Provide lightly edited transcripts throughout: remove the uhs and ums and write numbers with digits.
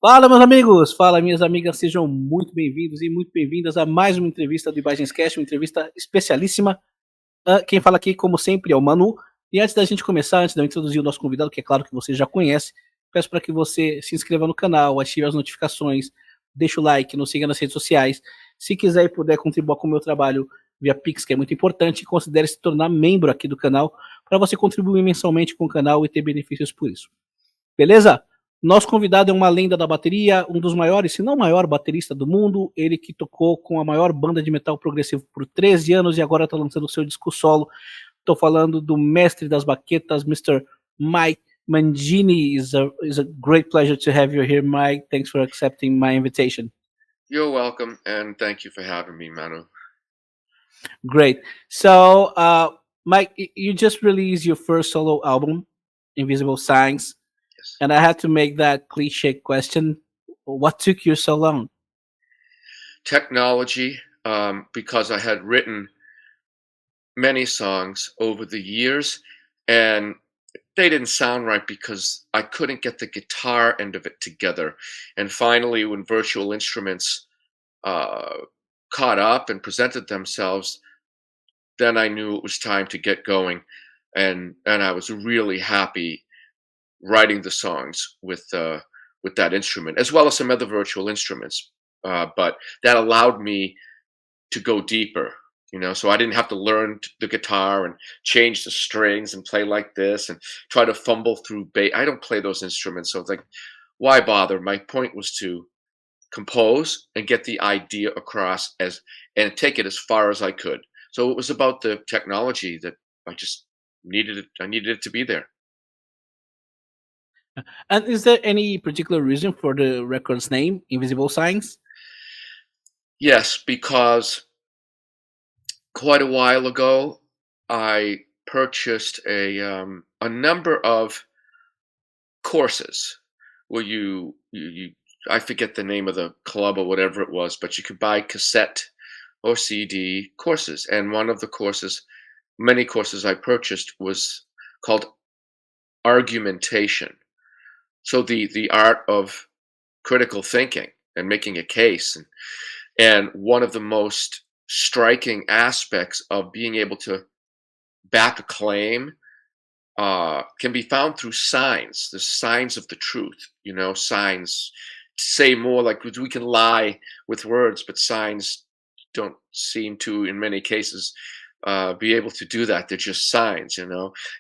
Fala, meus amigos! Fala, minhas amigas! Sejam muito bem-vindos e muito bem-vindas a mais uma entrevista do Ibagenscast, uma entrevista especialíssima. Quem fala aqui, como sempre, é o Manu. E antes da gente começar, antes de eu introduzir o nosso convidado, que é claro que você já conhece, peço para que você se inscreva no canal, ative as notificações, deixe o like, nos siga nas redes sociais. Se quiser e puder contribuir com o meu trabalho via Pix, que é muito importante, considere se tornar membro aqui do canal, para você contribuir mensalmente com o canal e ter benefícios por isso. Beleza? Nosso convidado é uma lenda da bateria, um dos maiores, se não o maior baterista do mundo, ele que tocou com a maior banda de metal progressivo por 13 anos e agora está lançando o seu disco solo. Estou falando do mestre das baquetas, Mr. Mike Mangini. It's a great pleasure to have you here, Mike. Thanks for accepting my invitation. You're welcome, and thank you for having me, Manu. Great. So, Mike, you just released your first solo album, Invisible Signs. Yes. And I had to make that cliche question. What took you so long? Technology, because I had written many songs over the years, and they didn't sound right because I couldn't get the guitar end of it together. And finally, when virtual instruments caught up and presented themselves, then I knew it was time to get going, and I was really happy writing the songs with that instrument, as well as some other virtual instruments. But that allowed me to go deeper, so I didn't have to learn the guitar and change the strings and play like this and try to fumble through bass. I don't play those instruments, so it's like, why bother? My point was to compose and get the idea across and take it as far as I could. So it was about the technology that I just needed it. I needed it to be there. And is there any particular reason for the record's name, Invisible Signs? Yes, because quite a while ago, I purchased a number of courses where you I forget the name of the club or whatever it was, but you could buy cassette or CD courses, and one of the courses, many courses I purchased, was called argumentation. So the art of critical thinking and making a case, and one of the most striking aspects of being able to back a claim can be found through signs, the signs of the truth. Signs say more, like we can lie with words, but signs don't seem to, in many cases, be able to do that. They're just signs.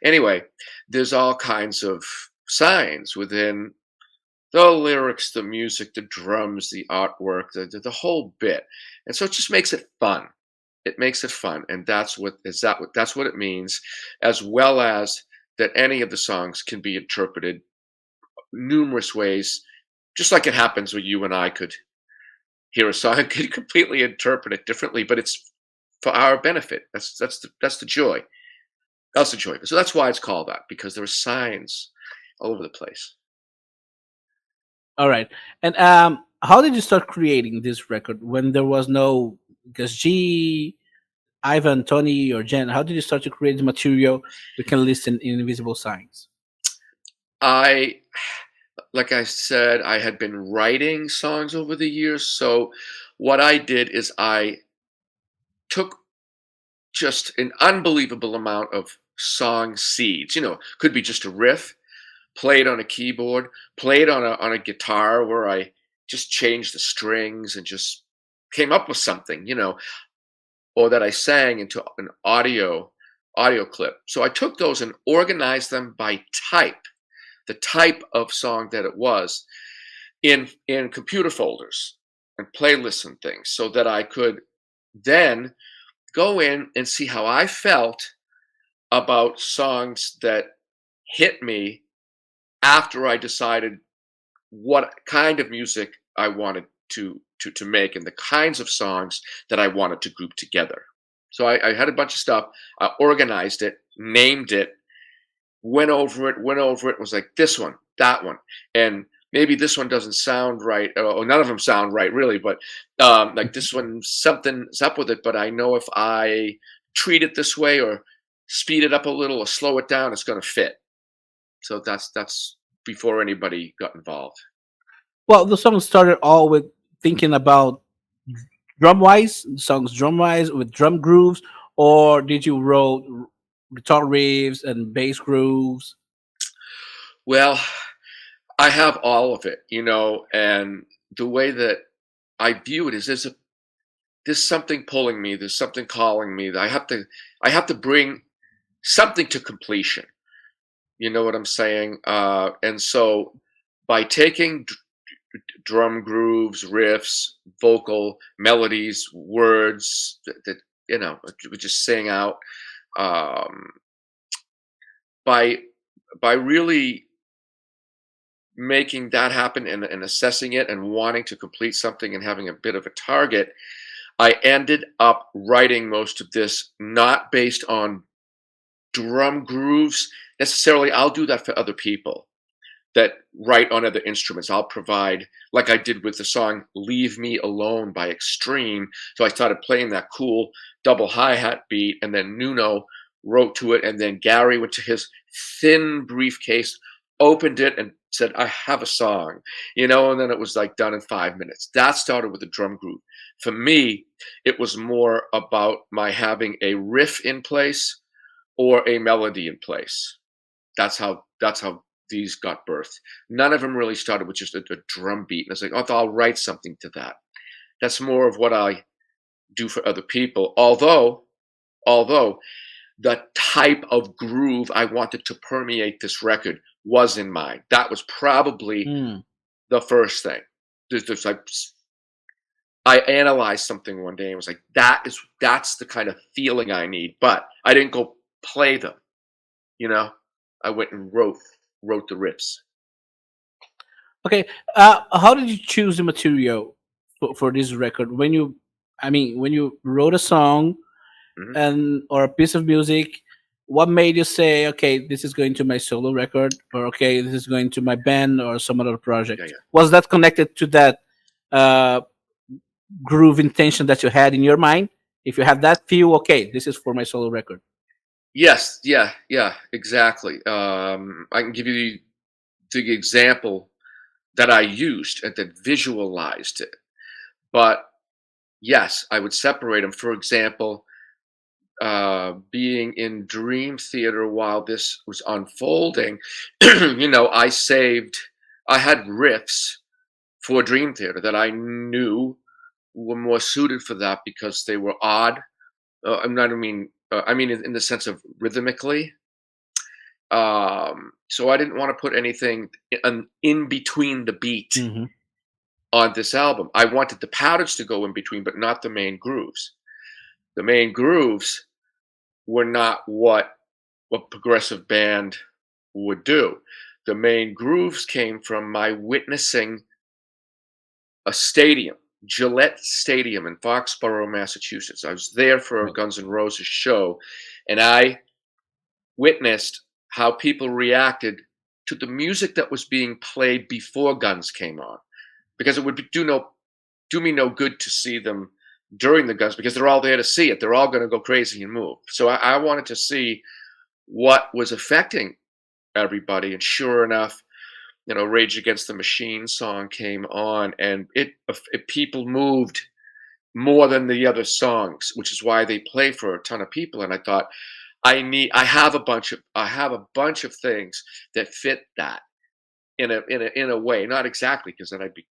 Anyway, there's all kinds of signs within the lyrics, the music, the drums, the artwork, the whole bit, and so it just makes it fun. It makes it fun, and that's what it means, as well as that any of the songs can be interpreted numerous ways, just like it happens where you and I could hear a song and could completely interpret it differently, but it's for our benefit. That's the joy. That's the joy. So that's why it's called that, because there are signs all over the place. All right. And how did you start creating this record when there was no Gus G, Ivan, Tony, or Jen? How did you start to create the material we can listen in Invisible Signs? Like I said, I had been writing songs over the years. So what I did is I took just an unbelievable amount of song seeds. Could be just a riff, played on a keyboard, played on a guitar where I just changed the strings and just came up with something, or that I sang into an audio clip. So I took those and organized them by type, the type of song that it was, in computer folders and playlists and things, so that I could then go in and see how I felt about songs that hit me after I decided what kind of music I wanted to make and the kinds of songs that I wanted to group together. So I had a bunch of stuff, I organized it, named it, went over it, was like, this one, that one, and maybe this one doesn't sound right, or none of them sound right really, but like this one, something's up with it, but I know if I treat it this way or speed it up a little or slow it down, it's going to fit. So that's before anybody got involved. Well, the song started all with thinking about drum wise, songs drum wise with drum grooves, or did you wrote guitar riffs and bass grooves? Well, I have all of it, and the way that I view it is there's something pulling me, there's something calling me. I have to bring something to completion. You know what I'm saying? And so by taking drum grooves, riffs, vocal melodies, words that we just sing out, um, by really making that happen and assessing it and wanting to complete something and having a bit of a target, I ended up writing most of this not based on drum grooves necessarily. I'll do that for other people that write on other instruments. I'll provide, like I did with the song Leave Me Alone by Extreme. So I started playing that cool double hi-hat beat, and then Nuno wrote to it, and then Gary went to his thin briefcase, opened it, and said, I have a song, and then it was like done in 5 minutes. That started with a drum groove. For me, it was more about my having a riff in place or a melody in place. That's how these got birthed. None of them really started with just a drum beat. And it's like, oh, I'll write something to that. That's more of what I do for other people. Although the type of groove I wanted to permeate this record was in mind. That was probably Hmm. the first thing. There's like I analyzed something one day and was like, that's the kind of feeling I need. But I didn't go play them, you know. I went and wrote the riffs. Okay, how did you choose the material for this record? When you wrote a song Mhm. and or a piece of music, what made you say, okay, this is going to my solo record, or okay, this is going to my band or some other Yeah, project? yeah. Was that connected to that uh, groove intention that you had in your mind? If you have that feel, okay, this is for my solo record. Yes, yeah, yeah, exactly. I can give you the example that I used and that visualized it. But yes, I would separate them. For example, being in Dream Theater while this was unfolding, I had riffs for Dream Theater that I knew were more suited for that because they were odd. I mean in the sense of rhythmically. So I didn't want to put anything in between the beat Hmm. on this album. I wanted the patterns to go in between, but not the main grooves. The main grooves were not what a progressive band would do. The main grooves came from my witnessing a stadium, Gillette Stadium in Foxborough, Massachusetts. I was there for a Right. Guns N' Roses show, and I witnessed how people reacted to the music that was being played before Guns came on, because it would do me no good to see them during the Guns because they're all there to see it. They're all going to go crazy and move. So I wanted to see what was affecting everybody, and sure enough, Rage Against the Machine song came on, and it people moved more than the other songs, which is why they play for a ton of people. And I thought, I have a bunch of things that fit that in a way, not exactly, because then I'd be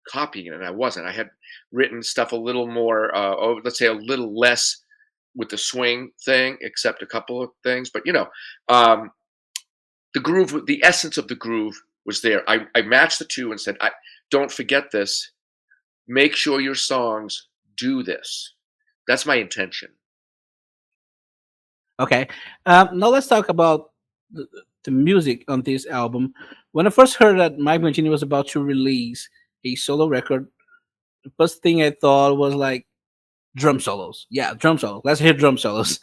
copying it, and I wasn't. I had written stuff a little more, let's say a little less with the swing thing, except a couple of things. But um, the groove, the essence of the groove was there. I matched the two and said, don't forget this. Make sure your songs do this. That's my intention. Okay. Now let's talk about the, the music on this album. When I first heard that Mike Mangini was about to release a solo record, the first thing I thought was like drum solos. Yeah, drum solos. Let's hear drum solos.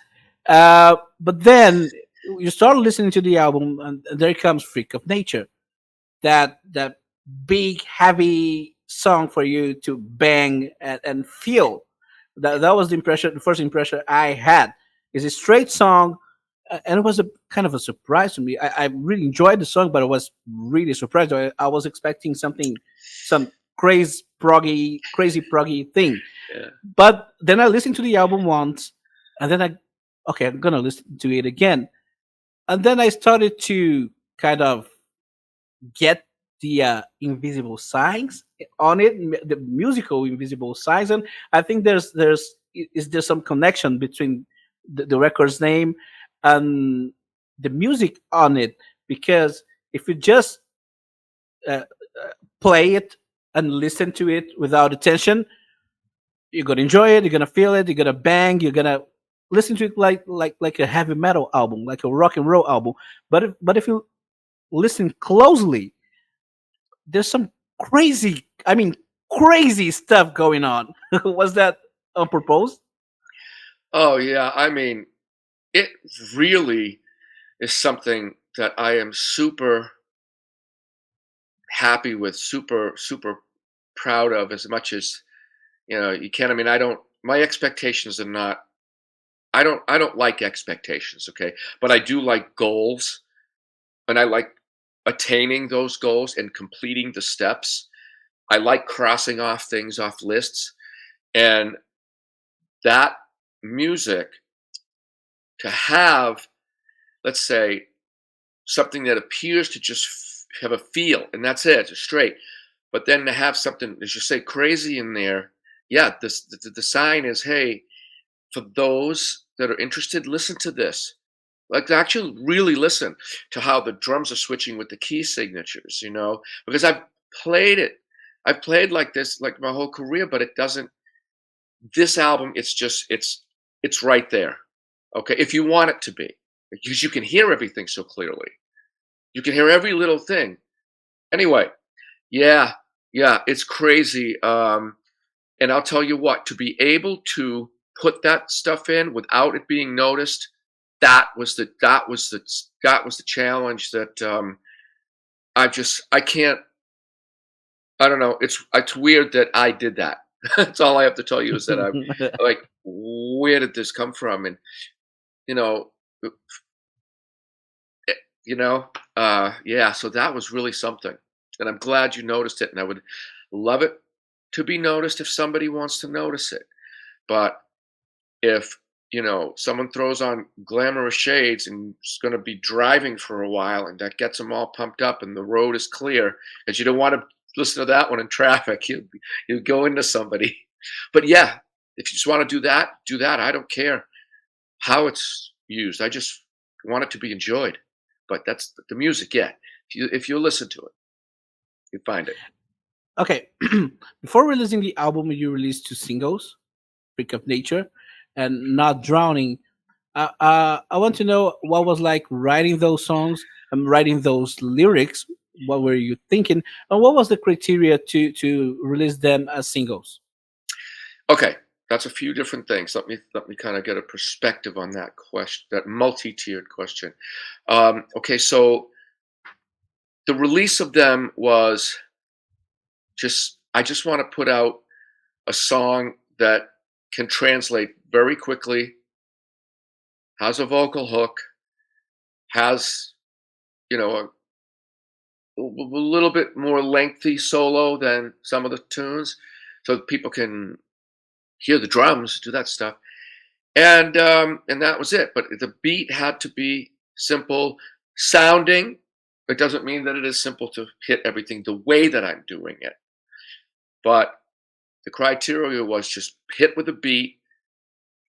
But then you start listening to the album, and there comes "Freak of Nature," that big, heavy song for you to bang and feel. That was the first impression I had. It's a straight song, and it was a kind of a surprise to me. I really enjoyed the song, but I was really surprised. I was expecting some crazy proggy thing. Yeah. But then I listened to the album once, and then okay, I'm gonna listen to it again, and then I started to kind of get the invisible signs on it, the musical invisible signs, and I think is there some connection between the record's name and the music on it, because if you just uh, play it and listen to it without attention, you're gonna enjoy it, you're gonna feel it, you're gonna bang, you're gonna listen to it like a heavy metal album, like a rock and roll album. But if you listen closely, there's some crazy stuff going on. Was that on purpose? Oh yeah. I mean, it really is something that I am super happy with, super proud of as much as you can. I mean, I don't. My expectations are not. I don't like expectations. Okay, but I do like goals, and I like attaining those goals and completing the steps. I like crossing off things off lists, and that music to have, let's say, something that appears to just have a feel, and that's it, just straight. But then to have something, as you say, crazy in there, yeah. The sign is, hey, for those that are interested, listen to this. Like actually, really listen to how the drums are switching with the key signatures. Because played it. I've played like this like my whole career, but it doesn't. This album, it's right there. Okay, if you want it to be, because you can hear everything so clearly. You can hear every little thing. Anyway, yeah, yeah, it's crazy. And I'll tell you what, to be able to put that stuff in without it being noticed, that was the challenge that I can't. I don't know. It's weird that I did that. That's all I have to tell you is that I'm like, where did this come from? And you know, eh, yeah. So that was really something, and I'm glad you noticed it. And I would love it to be noticed if somebody wants to notice it. But if someone throws on glamorous shades and is going to be driving for a while, and that gets them all pumped up, and the road is clear, because you don't want to listen to that one in traffic. You go into somebody. But yeah, if you just want to do that. I don't care how it's used. I just want it to be enjoyed. But that's the music. Yeah, if you listen to it, you find it. Okay, before releasing the album, you released two singles, "Freak of Nature" and "Not Drowning." I want to know what was like writing those songs and writing those lyrics. What were you thinking, and what was the criteria to release them as singles? Okay, that's a few different things. Let me kind of get a perspective on that question, that multi-tiered question. Okay, so the release of them was I just want to put out a song that can translate very quickly, has a vocal hook, has a little bit more lengthy solo than some of the tunes, so that people can hear the drums do that stuff. And that was it. But the beat had to be simple sounding. It doesn't mean that it is simple to hit everything the way that I'm doing it. But the criteria was just hit with a beat,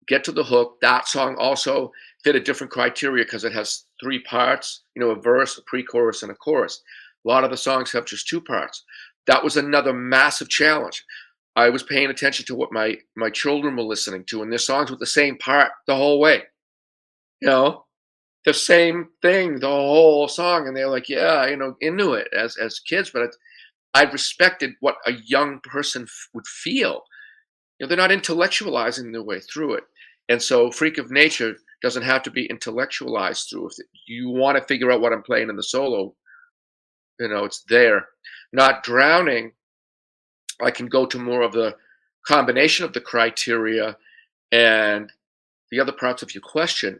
get to the hook. That song also fit a different criteria because it has three parts, a verse, a pre-chorus, and a chorus. A lot of the songs have just two parts. That was another massive challenge. I was paying attention to what my children were listening to, and their songs with the same part the whole way. You know, the same thing the whole song, and they're like, "Yeah, into it as kids." But I respected what a young person would feel. They're not intellectualizing their way through it, and so "Freak of Nature" doesn't have to be intellectualized through. If you want to figure out what I'm playing in the solo, it's there. Not Drowning, I can go to more of the combination of the criteria and the other parts of your question.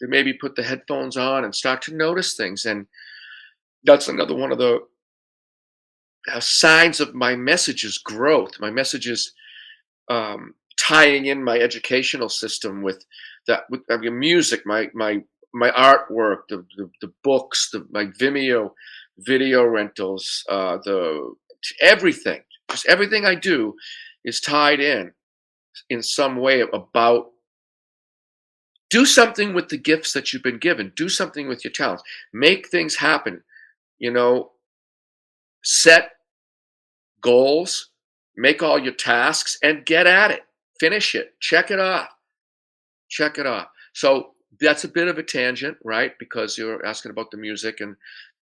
they maybe put the headphones on and start to notice things. And that's another one of the signs of my message's growth. My message's tying in my educational system with that, with I mean, music, my artwork, the books, my Vimeo video rentals, the everything, just everything I do is tied in some way about do something with the gifts that you've been given, do something with your talents, make things happen, you know, set goals, make all your tasks and get at it. Finish it. Check it off. Check it off. So that's a bit of a tangent, right? Because you're asking about the music and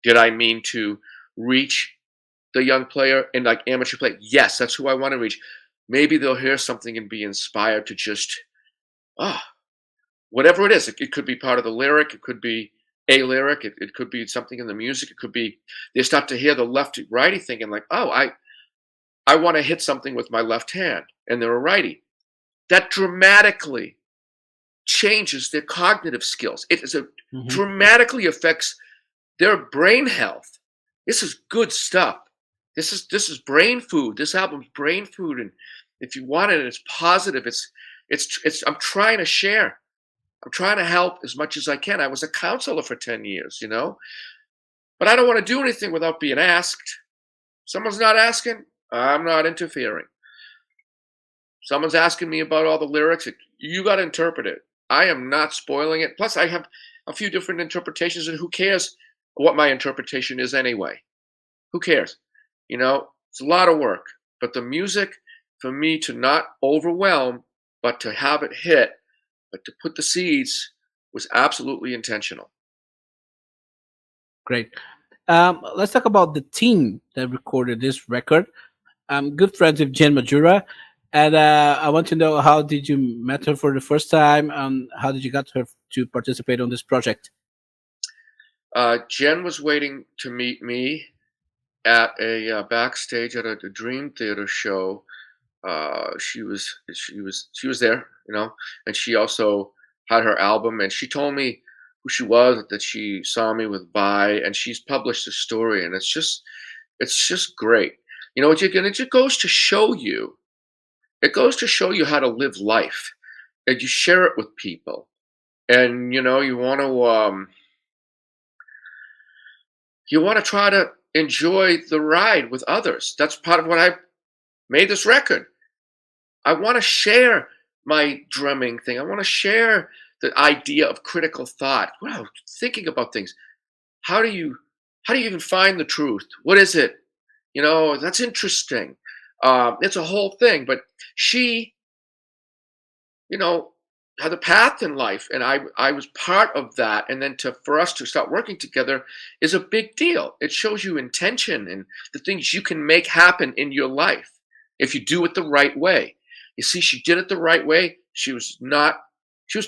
did I mean to reach the young player and like amateur play? Yes, that's who I want to reach. Maybe they'll hear something and be inspired to just, ah, whatever it is. It could be part of the lyric. It could be a lyric. It could be something in the music. It could be they start to hear the lefty righty thing and like, oh, I want to hit something with my left hand, and they're a righty. That dramatically changes their cognitive skills. It is dramatically affects their brain health. This is good stuff. This is brain food. This album's brain food, and if you want it, it's positive. It's. I'm trying to share. I'm trying to help as much as I can. I was a counselor for 10 years, you know, but I don't want to do anything without being asked. Someone's not asking, I'm not interfering. Someone's asking me about all the lyrics. You got to interpret it. I am not spoiling it. Plus, I have a few different interpretations, and who cares what my interpretation is anyway? Who cares? You know, it's a lot of work. But the music, for me to not overwhelm, but to have it hit, but to put the seeds, was absolutely intentional. Great. Let's talk about the team that recorded this record. I'm good friends with Jen Majura, and I want to know, how did you met her for the first time, and how did you get her to participate on this project? Jen was waiting to meet me at a backstage at a Dream Theater show. She was there, you know, and she also had her album, and she told me who she was, that she saw me with Vi, and she's published a story, and it's just great. You know, it just goes to show you. It goes to show you how to live life, and you share it with people, and you know you want to try to enjoy the ride with others. That's part of what I made this record. I want to share my drumming thing. I want to share the idea of critical thought. Wow, thinking about things. How do you even find the truth? What is it? You know, that's interesting. It's a whole thing. But she, you know, had a path in life, and I was part of that. And then for us to start working together is a big deal. It shows you intention and the things you can make happen in your life if you do it the right way. You see, she did it the right way. She was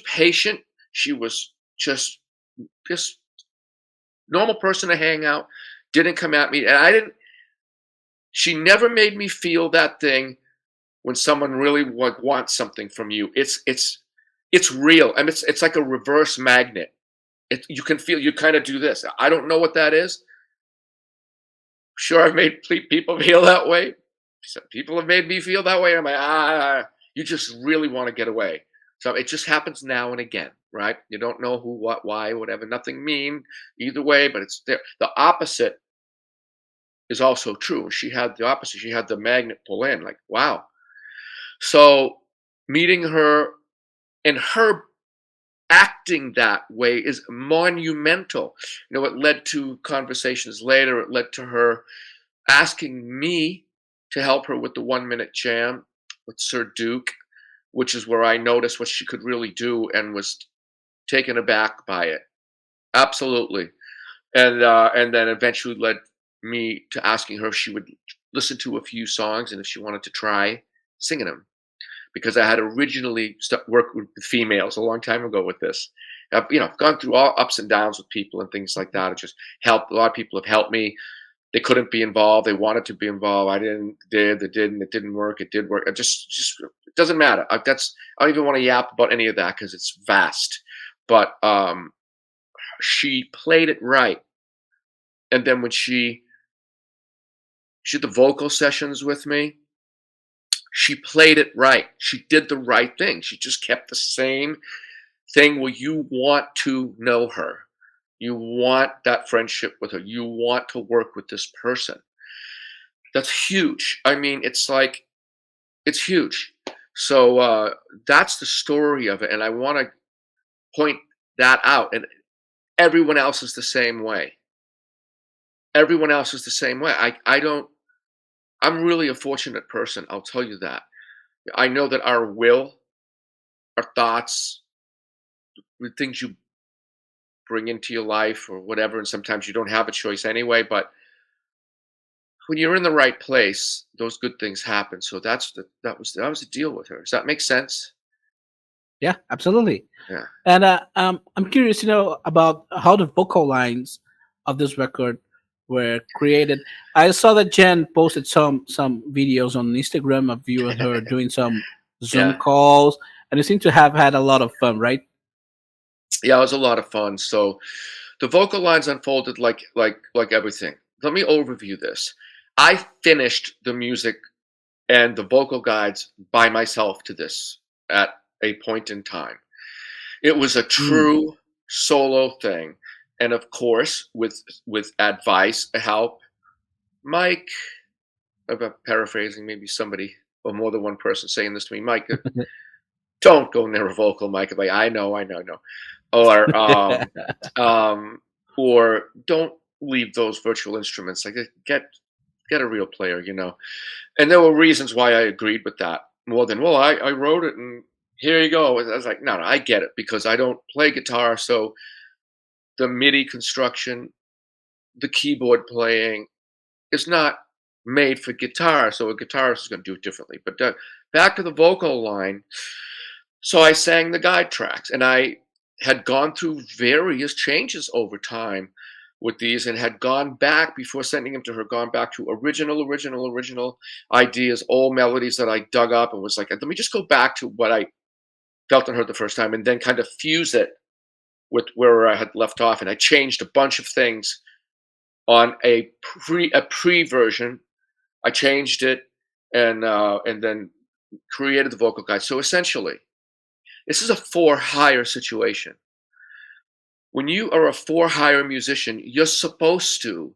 patient. She was just normal person to hang out. Didn't come at me, and she never made me feel that thing when someone really wants something from you. It's real, and it's like a reverse magnet. You can feel, you kind of do this. I don't know what that is. Sure, I've made people feel that way. Some people have made me feel that way. I'm like, you just really want to get away. So it just happens now and again, right? You don't know who, what, why, whatever. Nothing mean either way, but it's there. The opposite is also true. She had the opposite. She had the magnet pull in, like, wow. So meeting her and her acting that way is monumental. You know, it led to conversations later. It led to her asking me to help her with the 1 minute jam with Sir Duke, which is where I noticed what she could really do and was taken aback by it. Absolutely. And then eventually led me to asking her if she would listen to a few songs and if she wanted to try singing them. Because I had originally worked with females a long time ago with this. You know, I've gone through all ups and downs with people and things like that. It just helped. A lot of people have helped me. They couldn't be involved. They wanted to be involved. I didn't. They didn't. It didn't work. It did work. It just it doesn't matter. I don't even want to yap about any of that because it's vast. but she played it right. And then when she did the vocal sessions with me, she played it right. She did the right thing. She just kept the same thing where you want to know her. You want that friendship with her. You want to work with this person. That's huge. I mean, it's like it's huge. So that's the story of it, and I want to point that out. And everyone else is the same way. Everyone else is the same way. I don't. I'm really a fortunate person. I'll tell you that. I know that our will, our thoughts, the things you bring into your life or whatever, and sometimes you don't have a choice anyway. But when you're in the right place, those good things happen. So that was the deal with her. Does that make sense? Yeah, absolutely. Yeah. And I'm curious, about how the vocal lines of this record were created. I saw that Jen posted some videos on Instagram of you and her doing some Zoom Yeah. calls, and you seem to have had a lot of fun, right? Yeah, it was a lot of fun. So the vocal lines unfolded like everything. Let me overview this. I finished the music and the vocal guides by myself to this at a point in time. It was a Mm. true solo thing, and of course, with advice, help. Mike, I'm paraphrasing maybe somebody or more than one person saying this to me. Mike, don't go near a vocal mic. Like, I know, or um, or don't leave those virtual instruments. Like, get a real player. And there were reasons why I agreed with that more than, well, I wrote it and here you go. I was like, no, I get it because I don't play guitar, so the MIDI construction, the keyboard playing is not made for guitar, so a guitarist is going to do it differently. But back to the vocal line. So I sang the guide tracks, and I had gone through various changes over time with these and had gone back before sending them to her, gone back to original ideas, old melodies that I dug up and was like, let me just go back to what I felt and heard the first time and then kind of fuse it with where I had left off. And I changed a bunch of things on a pre version. I changed it and then created the vocal guide. So essentially, this is a for hire situation. When you are a for hire musician, you're supposed to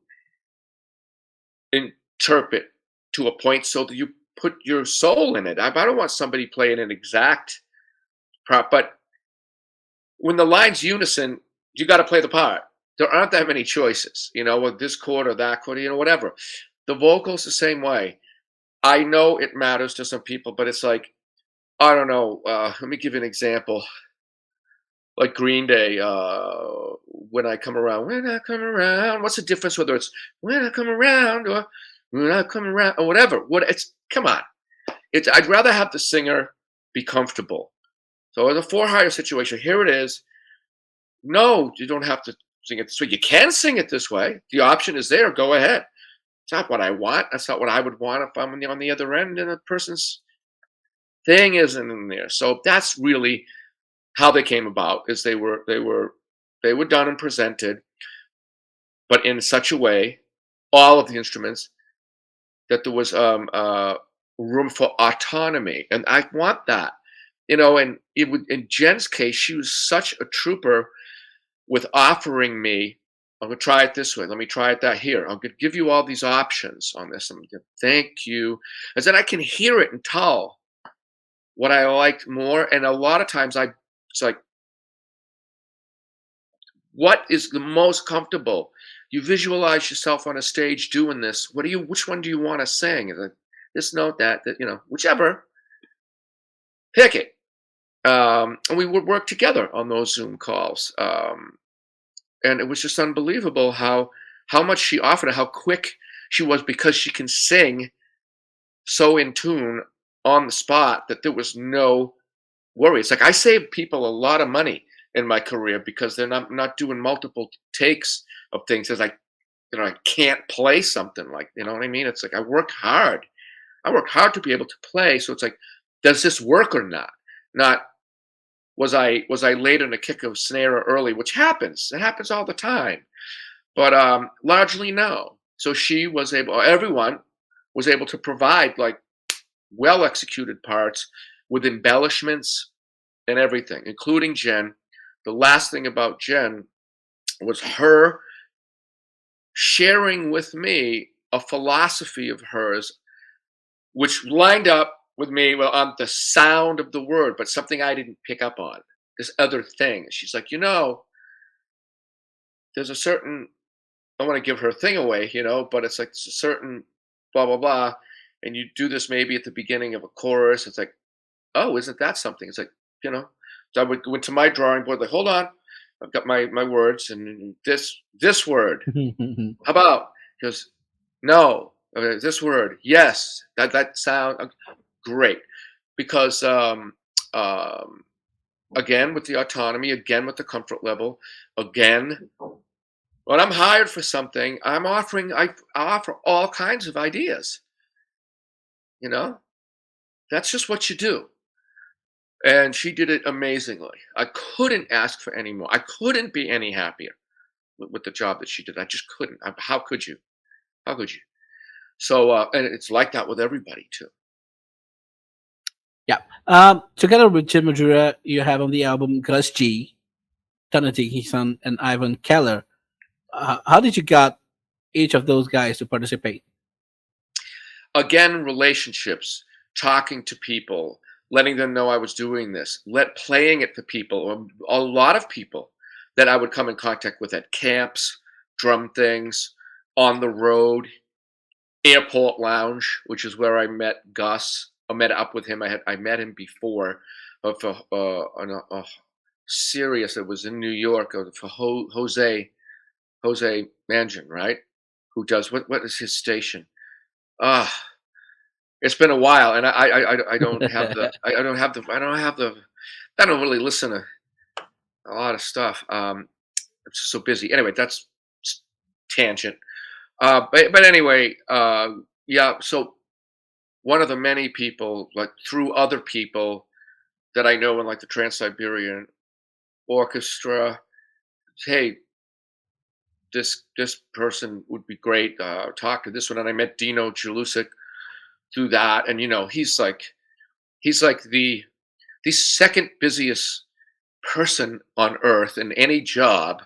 interpret to a point so that you put your soul in it. I don't want somebody playing an exact prop, but when the line's unison, you got to play the part. There aren't that many choices, with this chord or that chord, whatever. The vocals the same way. I know it matters to some people, but it's like, I don't know. Let me give you an example. Like Green Day, when I come around. What's the difference whether it's when I come around or when I come around or whatever? Come on. I'd rather have the singer be comfortable. So in a for hire situation, here it is. No, you don't have to sing it this way. You can sing it this way. The option is there. Go ahead. It's not what I want. That's not what I would want if I'm on the other end and a person's thing isn't in there. So that's really how they came about. Is they were done and presented, but in such a way, all of the instruments, that there was room for autonomy, and I want that. And in Jen's case, she was such a trooper with offering me, I'm gonna try it this way. Let me try it that here. I'm gonna give you all these options on this. Thank you. And then I can hear it and tell what I liked more. And a lot of times it's like, what is the most comfortable? You visualize yourself on a stage doing this. Which one do you want to sing? Is it this note, that, whichever, pick it. And we would work together on those Zoom calls. And it was just unbelievable how much she offered and how quick she was because she can sing so in tune on the spot that there was no worry. It's like I saved people a lot of money in my career because they're not doing multiple takes of things. It's like, I can't play something, like, you know what I mean? It's like I work hard. I work hard to be able to play. So it's like, does this work or not? Not, was I late in a kick of snare early, which happens. It happens all the time. But largely no. So everyone was able to provide like well executed parts with embellishments and everything, including Jen. The last thing about Jen was her sharing with me a philosophy of hers, which lined up with me well on the sound of the word, but something I didn't pick up on. This other thing. She's like, there's a certain, I want to give her thing away, but it's like a certain blah blah blah, and you do this maybe at the beginning of a chorus. It's like, oh, isn't that something? It's like, you know. So went to my drawing board, like, hold on, I've got my words, and this word. How about? He goes, no, this word, yes, that sound great, because again with the autonomy, again with the comfort level, again when I'm hired for something, I offer all kinds of ideas. That's just what you do. And she did it amazingly. I couldn't ask for any more. I couldn't be any happier with the job that she did. I just couldn't. How could you? How could you? So, and it's like that with everybody too. Yeah. Together with Jim Majura, you have on the album Gus G, Tanati Son, and Ivan Keller. How did you got each of those guys to participate? Again, relationships, talking to people, letting them know I was doing this, playing it for people, a lot of people that I would come in contact with at camps, drum things, on the road, airport lounge, which is where I met Gus. I met up with him. I met him before for on a serious. It was in New York for Jose Mangin, right? Who does what is his station? It's been a while, and I don't have the I don't really listen to a lot of stuff. I'm just so busy. Anyway, that's tangent. But anyway, yeah. So one of the many people, like through other people that I know in like the Trans-Siberian Orchestra, hey, this person would be great. Talk to this one, and I met Dino Jalusic through that, and he's like the second busiest person on earth in any job.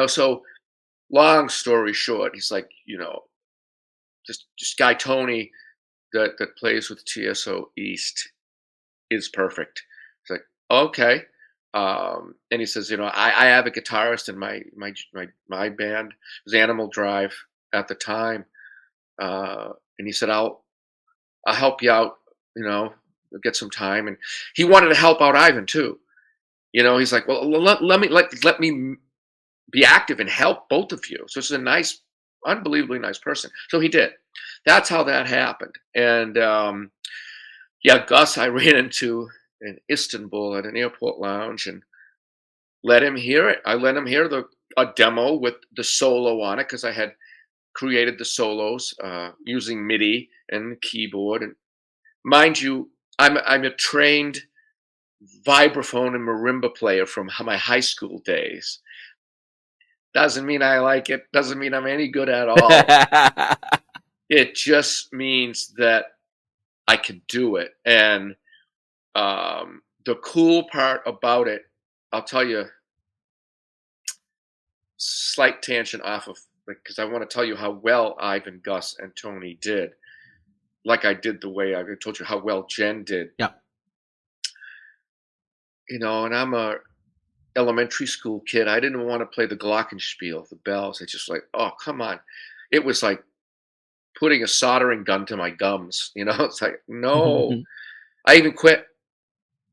So long story short, he's like, just guy Tony that plays with TSO East is perfect. It's like, okay. And he says, I have a guitarist in my band. It was Animal Drive at the time. And he said, I'll help you out, get some time. And he wanted to help out Ivan too. He's like, well, let me be active and help both of you. So it's a nice, unbelievably nice person. So he did. That's how that happened. And yeah, Gus, I ran into in Istanbul at an airport lounge and let him hear it. I let him hear a demo with the solo on it, because I had created the solos using MIDI and keyboard. And mind you, I'm a trained vibraphone and marimba player from my high school days. Doesn't mean I like it. Doesn't mean I'm any good at all. It just means that I can do it. And the cool part about it, I'll tell you, slight tangent off of, because I want to tell you how well Ivan, Gus, and Tony did. Like I did the way I told you how well Jen did. Yeah. And I'm a elementary school kid. I didn't want to play the glockenspiel, the bells. It's just like, oh, come on. It was like putting a soldering gun to my gums. It's like, no. I even quit.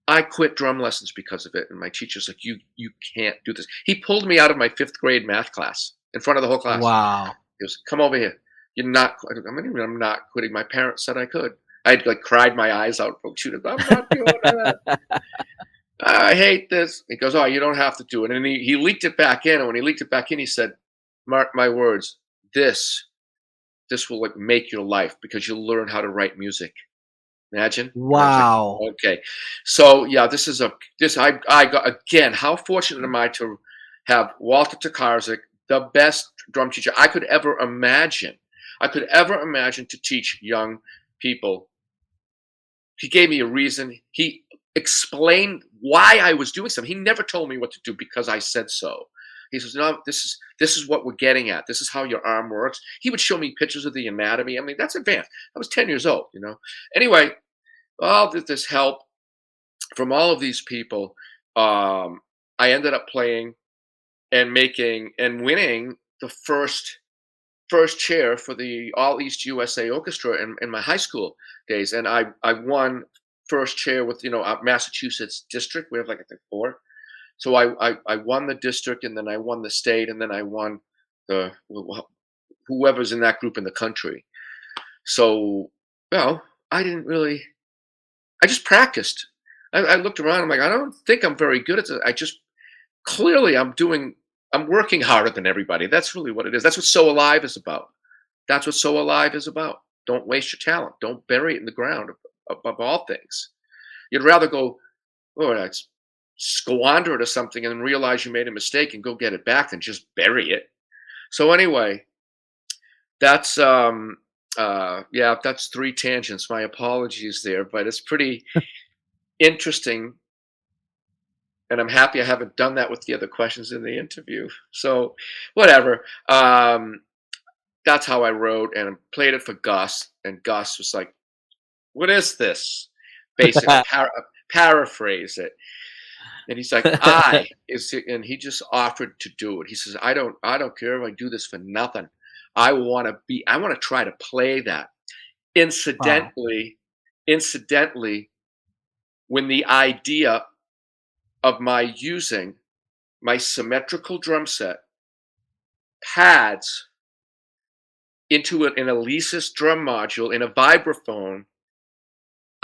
I quit drum lessons because of it. And my teacher's like, you can't do this. He pulled me out of my 5th grade math class in front of the whole class. Wow. He goes, come over here. I'm not quitting. My parents said I could. I'd like cried my eyes out. I'm not doing that. I hate this. He goes, oh, you don't have to do it. And he leaked it back in. And when he leaked it back in, he said, mark my words, this will like make your life, because you'll learn how to write music. Imagine, imagine. Wow. Okay, so yeah, I got again. How fortunate am I to have Walter Tokarczyk, the best drum teacher I could ever imagine. I could ever imagine to teach young people. He gave me a reason. He explained why I was doing something. He never told me what to do because I said so. He says, "No, this is what we're getting at. This is how your arm works." He would show me pictures of the anatomy. I mean, that's advanced. I was 10 years old, you know. Anyway, all this help from all of these people, I ended up playing and making and winning the first chair for the All East USA Orchestra in my high school days, and I won first chair with Massachusetts district. We have like I think four, so I won the district, and then I won the state, and then I won the whoever's in that group in the country. So well, I didn't really. I just practiced. I looked around. I'm like, I don't think I'm very good at this. I just clearly I'm working harder than everybody. That's really what it is. That's what So Alive is about. That's what So Alive is about. Don't waste your talent. Don't bury it in the ground above all things. You'd rather go, oh, that's squander it or something and then realize you made a mistake and go get it back than just bury it. So anyway, that's yeah, that's three tangents. My apologies there, but it's pretty interesting, and I'm happy I haven't done that with the other questions in the interview. So, whatever. That's how I wrote and played it for Gus, and Gus was like, "What is this?" Basically, paraphrase it, and he's like, "I is," and he just offered to do it. He says, I don't care if I do this for nothing. I want to try to play that." Wow. Incidentally, when the idea of my using my symmetrical drum set pads into an Alesis drum module in a vibraphone,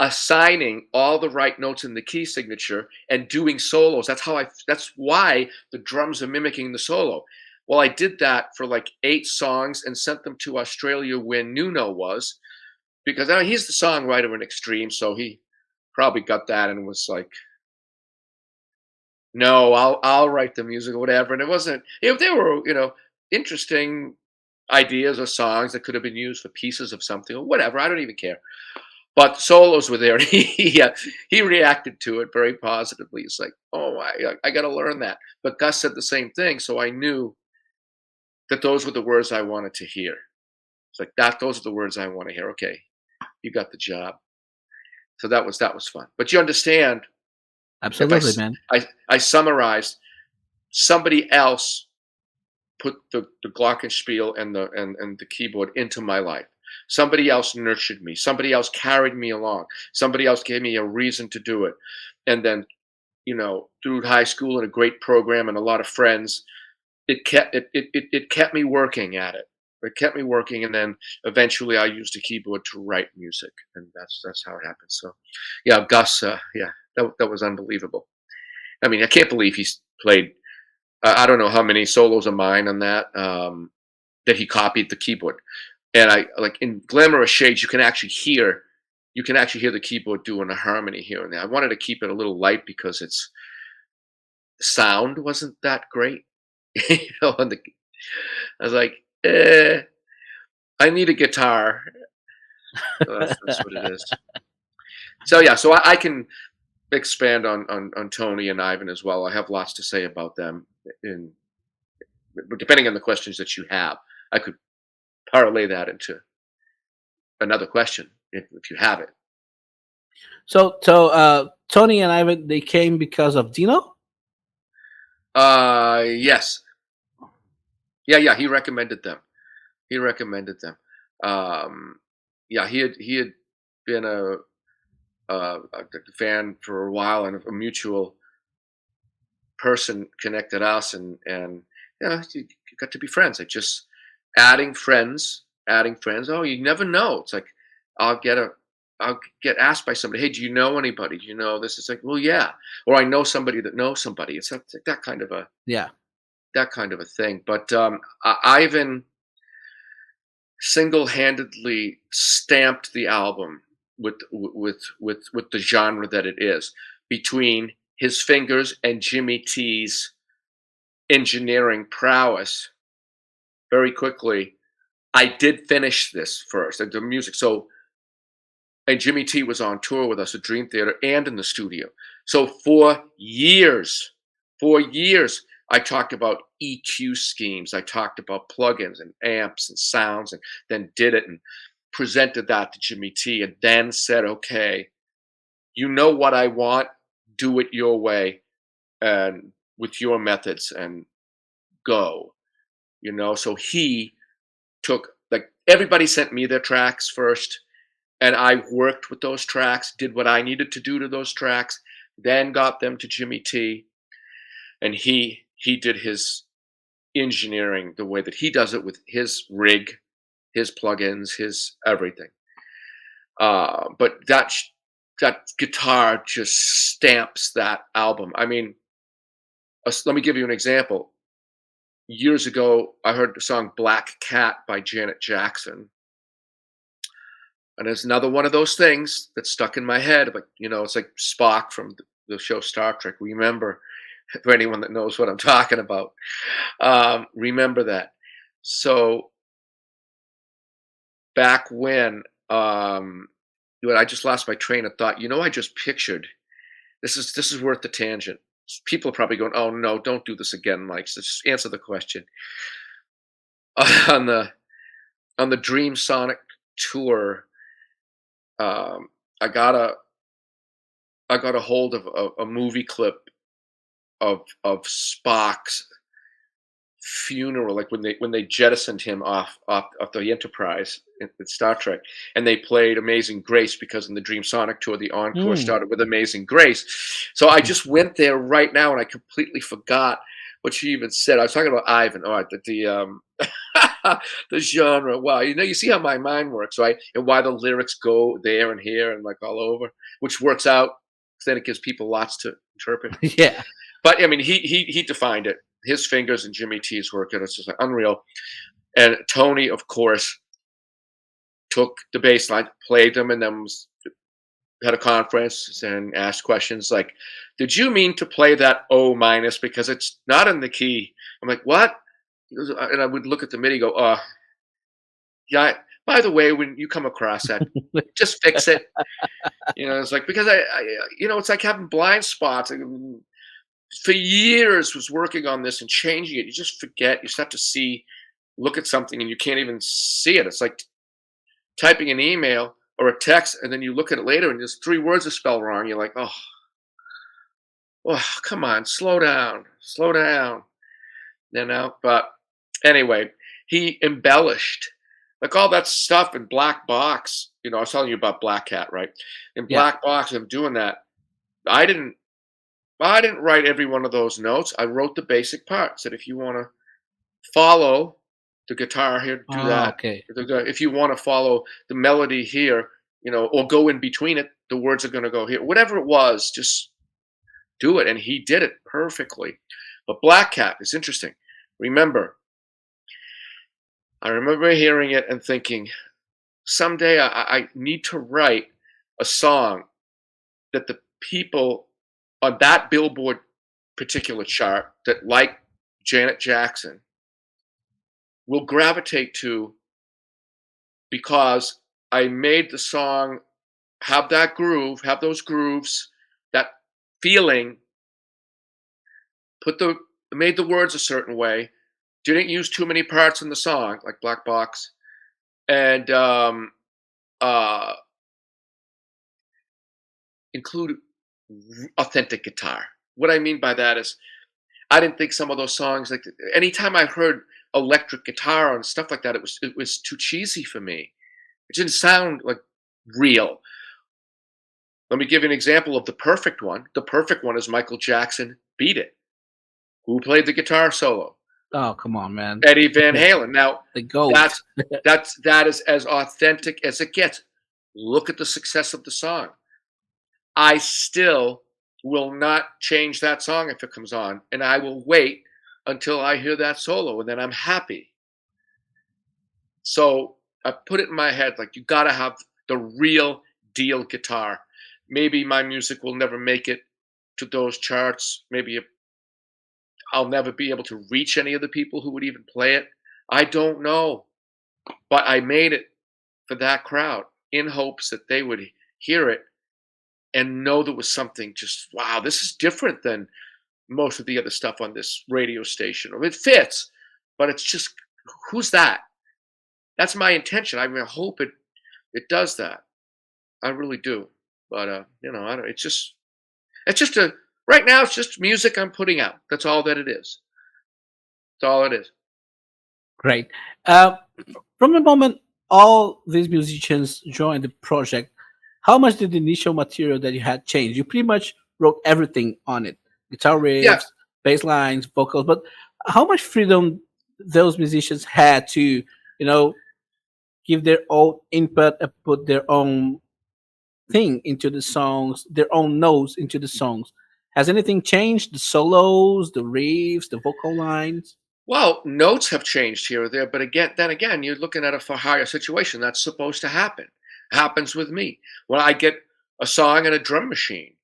assigning all the right notes in the key signature and doing solos. That's why the drums are mimicking the solo. Well, I did that for like 8 songs and sent them to Australia where Nuno was, because he's the songwriter in Extreme, so he probably got that and was like, no, I'll write the music or whatever. And it wasn't, if there were, interesting ideas or songs that could have been used for pieces of something or whatever. I don't even care. But solos were there. And he reacted to it very positively. He's like, oh, I got to learn that. But Gus said the same thing. So I knew that those were the words I wanted to hear. It's like that. Those are the words I want to hear. Okay, you got the job. So that was fun. But you understand, if Absolutely, man. I summarized, somebody else put the glockenspiel and the keyboard into my life. Somebody else nurtured me. Somebody else carried me along. Somebody else gave me a reason to do it. And then, through high school and a great program and a lot of friends, it kept me working at it. It kept me working, and then eventually I used a keyboard to write music, and that's how it happened. So, yeah, Gus, yeah, that was unbelievable. I mean, I can't believe he's played. I don't know how many solos of mine on that he copied the keyboard, and I like in Glamorous Shades you can actually hear the keyboard doing a harmony here and there. I wanted to keep it a little light because its sound wasn't that great, and I was like, I need a guitar. So that's what it is. So yeah, so I can expand on Tony and Ivan as well. I have lots to say about them in depending on the questions that you have. I could parlay that into another question if you have it. So Tony and Ivan, they came because of Dino. Yes, yeah. He recommended them. He recommended them. Yeah, he had been a fan for a while, and a mutual person connected us, and you got to be friends. Like just adding friends. Oh, you never know. It's like I'll get a I'll get asked by somebody, hey, do you know anybody? Do you know this? It's like, well, yeah, or I know somebody that knows somebody. It's like Yeah. that kind of a thing. But Ivan single-handedly stamped the album with the genre that it is, between his fingers and Jimmy T's engineering prowess. Very quickly, I did finish this first, like the music. So, and Jimmy T was on tour with us at Dream Theater and in the studio. So for years, I talked about EQ schemes. I talked about plugins and amps and sounds, and then did it and presented that to Jimmy T, and then said, "Okay, you know what I want. Do it your way and with your methods, and go." So he took, like, everybody sent me their tracks first, and I worked with those tracks, did what I needed to do to those tracks, then got them to Jimmy T, and he did his engineering the way that he does it with his rig, his plugins, his everything. But that guitar just stamps that album. I mean, let me give you an example. Years ago, I heard the song "Black Cat" by Janet Jackson. And it's another one of those things that stuck in my head. Like, it's like Spock from the show Star Trek. Remember, for anyone that knows what I'm talking about, remember that. So back when I just lost my train of thought. I just pictured, this is worth the tangent. People are probably going, "Oh no, don't do this again, Mike. Just answer the question." on the Dream Sonic tour, um, I got a hold of a movie clip of Spock's funeral, like when they jettisoned him off the Enterprise in Star Trek, and they played "Amazing Grace," because in the Dream Sonic tour, the encore started with "Amazing Grace." So I just went there right now, and I completely forgot what she even said. I was talking about Ivan. All right, the genre. Wow, you see how my mind works, right? And why the lyrics go there and here and like all over, which works out. 'Cause then it gives people lots to interpret. Yeah. But I mean, he defined it. His fingers and Jimmy T's work, and it's just like unreal. And Tony, of course, took the bass line, played them, and then had a conference and asked questions like, "Did you mean to play that O minus because it's not in the key?" I'm like, "What?" And I would look at the MIDI, go, yeah. By the way, when you come across that, just fix it. It's like, because it's like having blind spots. For years was working on this and changing it. You just forget. You start to look at something and you can't even see it. It's like typing an email or a text, and then you look at it later and there's 3 words are spelled wrong. You're like, oh, come on, slow down. But anyway, he embellished like all that stuff in Black Box. I was telling you about Black Cat, right? In Yeah. Black Box, I'm doing that. I didn't write every one of those notes. I wrote the basic part. Said, if you want to follow the guitar here, do that. Okay. If you want to follow the melody here, or go in between it, the words are going to go here. Whatever it was, just do it. And he did it perfectly. But Black Cat is interesting. I remember hearing it and thinking, someday I need to write a song that the people on that Billboard particular chart that like Janet Jackson will gravitate to, because I made the song have that groove, have those grooves, that feeling, made the words a certain way, didn't use too many parts in the song, like Black Box, and include authentic guitar. What I mean by that is, I didn't think some of those songs, like anytime I heard electric guitar and stuff like that, it was too cheesy for me. It didn't sound like real. Let me give you an example of the perfect one. The perfect one is Michael Jackson, "Beat It." Who played the guitar solo? Oh, come on, man. Eddie Van Halen. Now, The GOAT. that is as authentic as it gets. Look at the success of the song. I still will not change that song if it comes on, and I will wait until I hear that solo, and then I'm happy. So I put it in my head, like, you got to have the real deal guitar. Maybe my music will never make it to those charts. Maybe I'll never be able to reach any of the people who would even play it. I don't know. But I made it for that crowd in hopes that they would hear it and know there was something just, wow, this is different than most of the other stuff on this radio station. Or it fits, but it's just, who's that? That's my intention. I mean, I hope it does that. I really do. But I don't, it's just a right now it's just music I'm putting out. That's all that it is. That's all it is. Great. Uh, from the moment all these musicians joined the project, how much did the initial material that you had change? You pretty much wrote everything on it: guitar Yeah. riffs, bass lines, vocals. But how much freedom those musicians had to, give their own input and put their own thing into the songs, their own notes into the songs? Has anything changed? The solos, the riffs, the vocal lines? Well, notes have changed here or there, but again, you're looking at a for hire situation. That's supposed to happen. Happens with me when I get a song and a drum machine,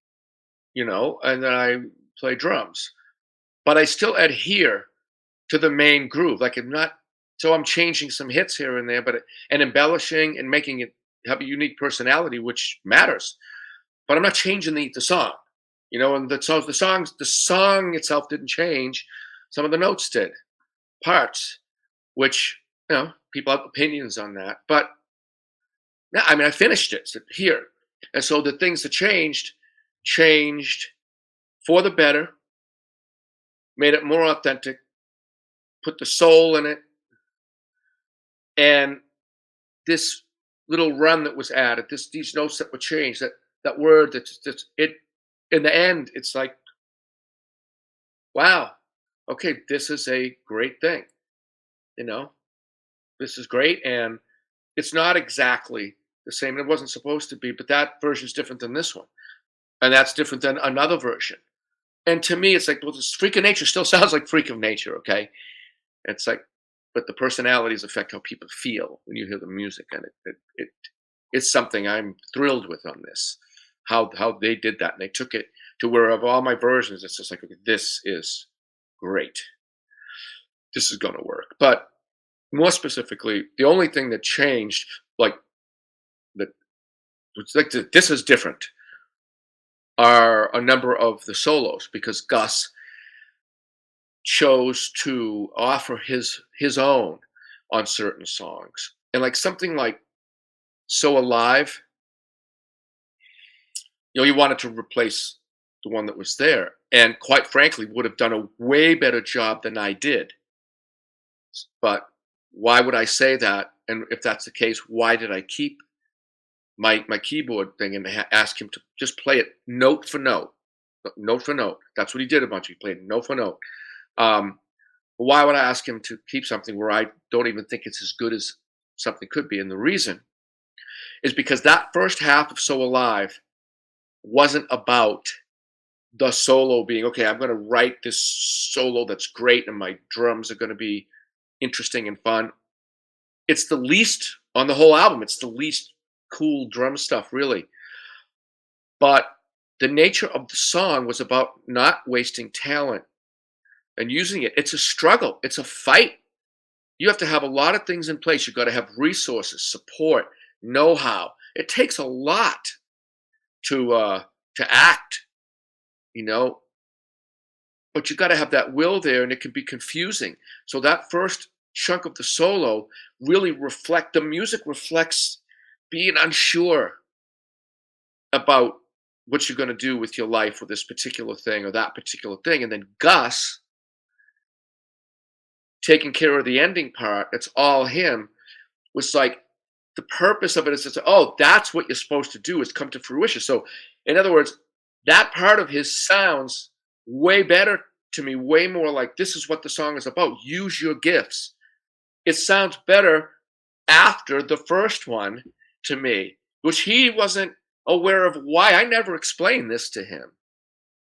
and then I play drums. But I still adhere to the main groove. Like I'm not, so I'm changing some hits here and there, and embellishing and making it have a unique personality, which matters. But I'm not changing the song, And the song itself didn't change. Some of the notes did, parts, which people have opinions on that. But yeah, I mean, I finished it here, and so the things that changed for the better, made it more authentic, put the soul in it, and this little run that was added, these notes that were changed, that word that's it. In the end, it's like, wow, okay, this is a great thing. This is great, and it's not exactly the same. It wasn't supposed to be, but that version is different than this one, and that's different than another version. And to me, it's like, well, this Freak of Nature still sounds like Freak of Nature, okay? It's like, but the personalities affect how people feel when you hear the music, and it's something I'm thrilled with on this. How they did that, and they took it to where of all my versions, it's just like, okay, this is great. This is going to work. But more specifically, the only thing that changed, like that, it's like this is different, are a number of the solos because Gus chose to offer his own on certain songs, and like something like "So Alive," he wanted to replace the one that was there, and quite frankly, would have done a way better job than I did. But why would I say that? And if that's the case, why did I keep my keyboard thing and ask him to just play it note for note, note for note? That's what he did a bunch. He played note for note. Why would I ask him to keep something where I don't even think it's as good as something could be? And the reason is because that first half of So Alive wasn't about the solo being, okay, I'm going to write this solo that's great and my drums are going to be interesting and fun. It's the least on the whole album. It's the least cool drum stuff, really. But the nature of the song was about not wasting talent and using it. It's a struggle. It's a fight. You have to have a lot of things in place. You've got to have resources, support, know-how. It takes a lot to act, but you got to have that will there, and it can be confusing. So that first chunk of the solo really the music reflects being unsure about what you're going to do with your life with this particular thing or that particular thing. And then Gus taking care of the ending part, it's all him, was like, the purpose of it is to say, oh, that's what you're supposed to do, is come to fruition. So in other words, that part of his sounds way better to me, way more like this is what the song is about. Use your gifts. It sounds better after the first one to me, which he wasn't aware of why. I never explained this to him.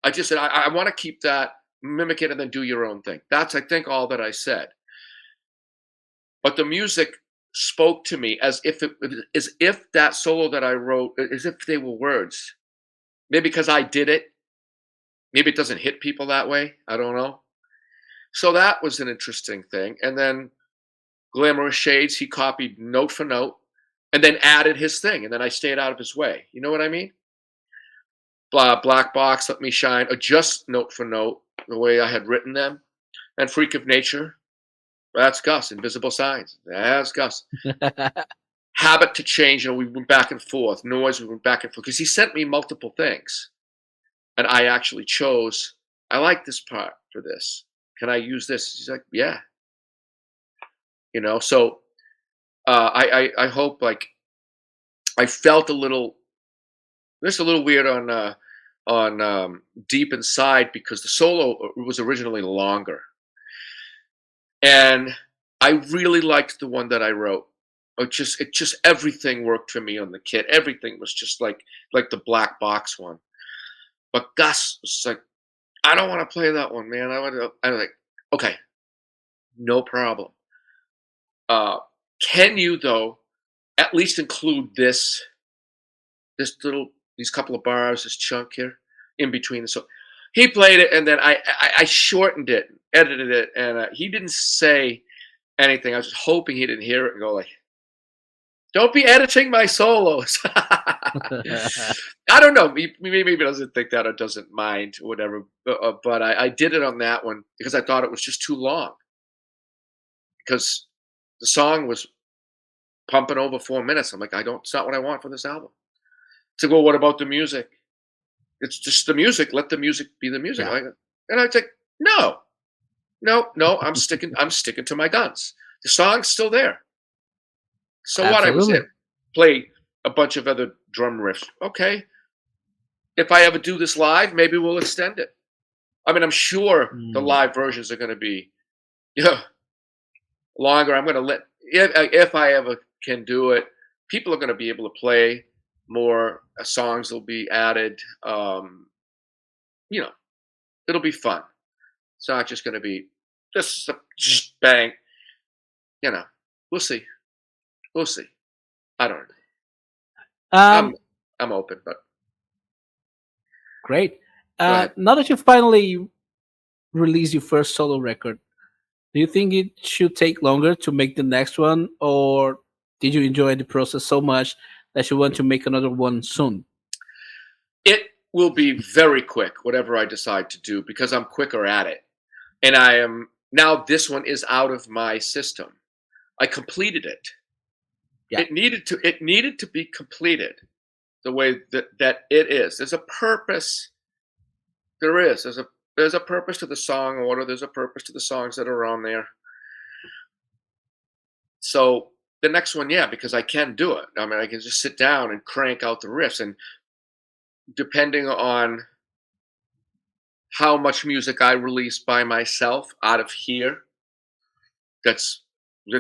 I just said, I want to keep that, mimic it, and then do your own thing. That's, I think, all that I said. But the music spoke to me as if that solo that I wrote, as if they were words. Maybe because I did it. Maybe it doesn't hit people that way. I don't know. So that was an interesting thing. And then Glamorous Shades, he copied note for note and then added his thing. And then I stayed out of his way. You know what I mean? Black Box, Let Me Shine, adjust note for note the way I had written them. And Freak of Nature, that's Gus. Invisible Signs, that's Gus. Habit to Change, we went back and forth. Noise, we went back and forth. Because he sent me multiple things. And I actually chose, I like this part for this. Can I use this? He's like, yeah. So I hope, like, I felt just a little weird on Deep Inside because the solo was originally longer. And I really liked the one that I wrote. It just everything worked for me on the kit. Everything was just like the Black Box one. But Gus was like, I don't want to play that one, man. I'm like, okay, no problem. Can you though at least include these couple of bars, this chunk here in between? So he played it, and then I shortened it, edited it, and he didn't say anything. I was just hoping he didn't hear it and go like, "Don't be editing my solos." I don't know. Maybe he doesn't think that or doesn't mind or whatever. But I did it on that one because I thought it was just too long. Because the song was pumping over 4 minutes. I'm like, it's not what I want for this album. So, well, what about the music? It's just the music. Let the music be the music. Yeah. And I think, no. I'm sticking to my guns. The song's still there. So what? I was Absolutely. in. Play a bunch of other drum riffs. Okay. If I ever do this live, maybe we'll extend it. I mean, I'm sure the live versions are going to be, longer. I'm going to let, if I ever can do it, people are going to be able to play more. Songs will be added. It'll be fun. It's not just going to be just bang. We'll see. We'll see. I don't know. Um, I'm open, but Great. go ahead. Now that you finally released your first solo record, do you think it should take longer to make the next one, or did you enjoy the process so much that you want to make another one soon? It will be very quick, whatever I decide to do, because I'm quicker at it. And I am now, this one is out of my system. I completed it. Yeah. It needed to be completed the way that it is. There's a purpose. There's a purpose to the song order. There's a purpose to the songs that are on there. So the next one, yeah, because I can do it. I mean, I can just sit down and crank out the riffs, and depending on how much music I release by myself out of here, that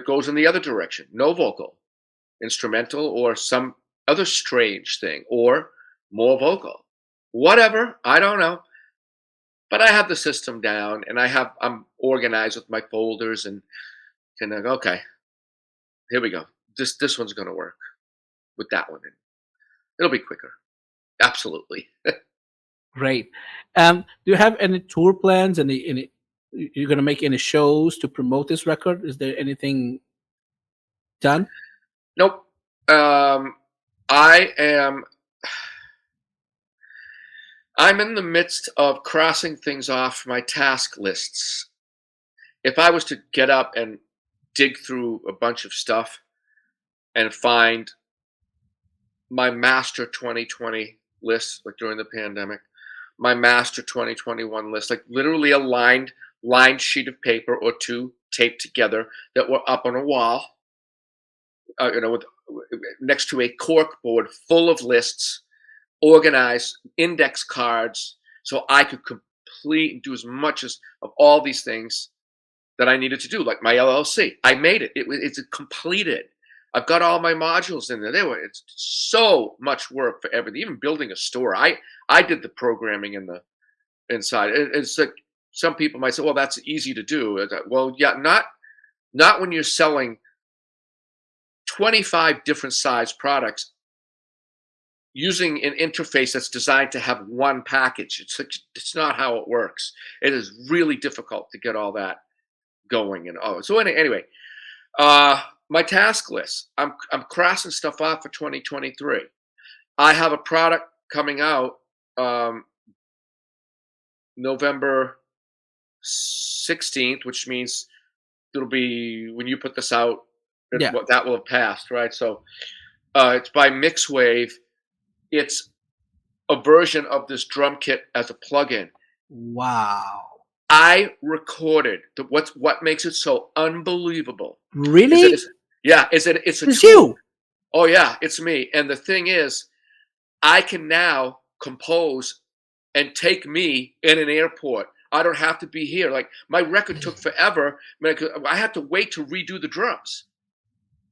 goes in the other direction. No vocal, instrumental, or some other strange thing, or more vocal. Whatever, I don't know. But I have the system down, and I'm organized with my folders, and okay, here we go. This one's gonna work with that one. It'll be quicker. Absolutely. Great. Do you have any tour plans? Any you're gonna make any shows to promote this record? Is there anything done? Nope. I am. I'm in the midst of crossing things off my task lists. If I was to get up and dig through a bunch of stuff and find my master 2020 list, like during the pandemic, my master 2021 list, like literally a lined sheet of paper or two taped together that were up on a wall, with next to a cork board full of lists, organized index cards, so I could complete and do as much as of all these things that I needed to do, like my LLC. I made it. It's completed. I've got all my modules in there. It's so much work for everything. Even building a store, I did the programming in the inside. It's like some people might say, "Well, that's easy to do." Well, yeah, not when you're selling 25 different size products using an interface that's designed to have one package. It's not how it works. It is really difficult to get all that going. And so anyway, my task list. I'm crossing stuff off for 2023. I have a product coming out November 16th, which means it'll be when you put this out. Yeah. That will have passed, right? So it's by Mixwave. It's a version of this drum kit as a plugin. Wow. I recorded what makes it so unbelievable. Really? Is that it's a It's tool. you. Oh yeah, it's me. And the thing is, I can now compose and take me in an airport. I don't have to be here. Like my record took forever. I had to wait to redo the drums.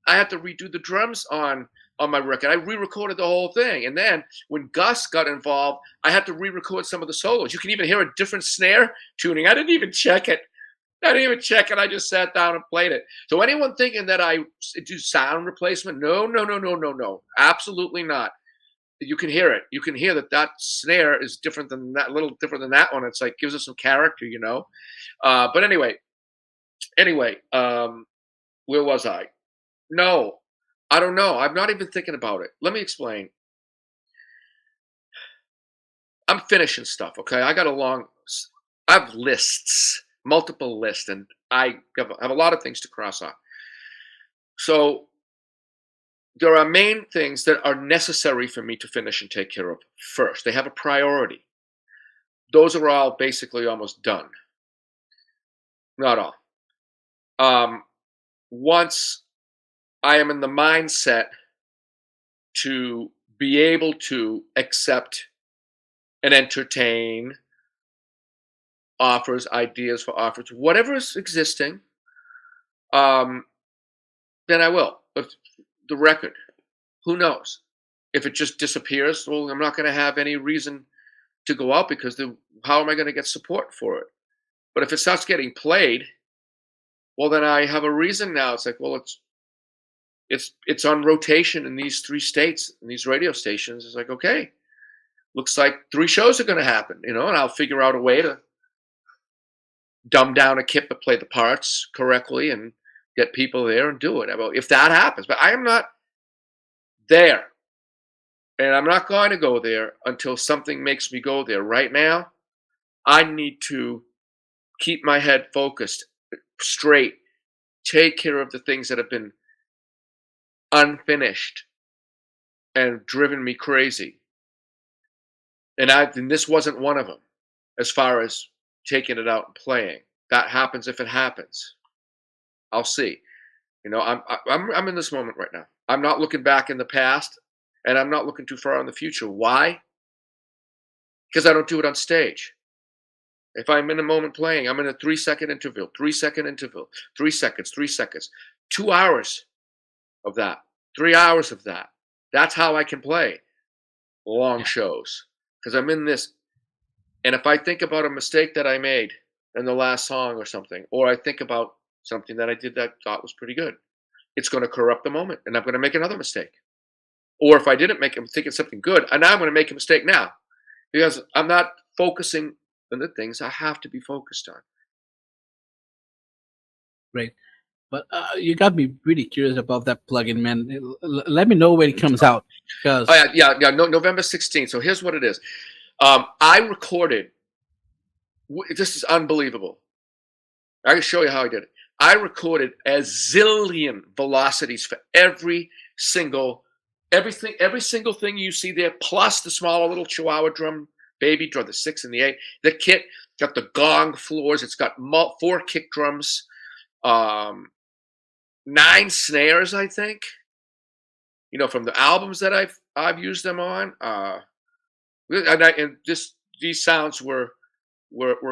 I had to redo the drums on my record. I re-recorded the whole thing. And then when Gus got involved, I had to re-record some of the solos. You can even hear a different snare tuning. I didn't even check it. I just sat down and played it. So anyone thinking that I do sound replacement, no. Absolutely not. You can hear it. You can hear that snare is different than that, a little different than that one. It's like gives it some character, you know. But anyway, where was I? No, I don't know. I'm not even thinking about it. Let me explain. I'm finishing stuff, okay? I have lists, multiple lists, and I have a lot of things to cross off. So there are main things that are necessary for me to finish and take care of first. They have a priority. Those are all basically almost done. Not all. Once I am in the mindset to be able to accept and entertain offers, ideas for offers, whatever is existing, then I will. If the record, who knows? If it just disappears, well, I'm not going to have any reason to go out because how am I going to get support for it? But if it starts getting played, well, then I have a reason now. It's like, well, it's on rotation in these 3 states, in these radio stations. It's like, okay, looks like 3 shows are going to happen, and I'll figure out a way to dumb down a kit to play the parts correctly and get people there and do it. If that happens, but I am not there, and I'm not going to go there until something makes me go there. Right now, I need to keep my head focused, straight, take care of the things that have been unfinished and driven me crazy. And this wasn't one of them, as far as taking it out and playing. That happens if it happens. I'll see. I'm in this moment right now. I'm not looking back in the past, and I'm not looking too far in the future. Why? Because I don't do it on stage. If I'm in a moment playing, I'm in a 3-second interval, 3-second interval, 3 seconds, 3 seconds, 2 hours of that, 3 hours of that. That's how I can play long shows, because I'm in this. And if I think about a mistake that I made in the last song or something, or I think about something that I did that I thought was pretty good, it's going to corrupt the moment, and I'm going to make another mistake. Or if I didn't make him thinking something good, and now I'm going to make a mistake now, because I'm not focusing on the things I have to be focused on. Right. But you got me really curious about that plugin, man. Let me know when it comes out. Because November 16th. So here's what it is. I recorded. This is unbelievable. I can show you how I did it. I recorded a zillion velocities for every single thing you see there, plus the smaller little Chihuahua drum, baby drum, the 6 and the 8. The kit got the gong floors. It's got 4 kick drums, 9 snares, I think. From the albums that I've used them on. These sounds were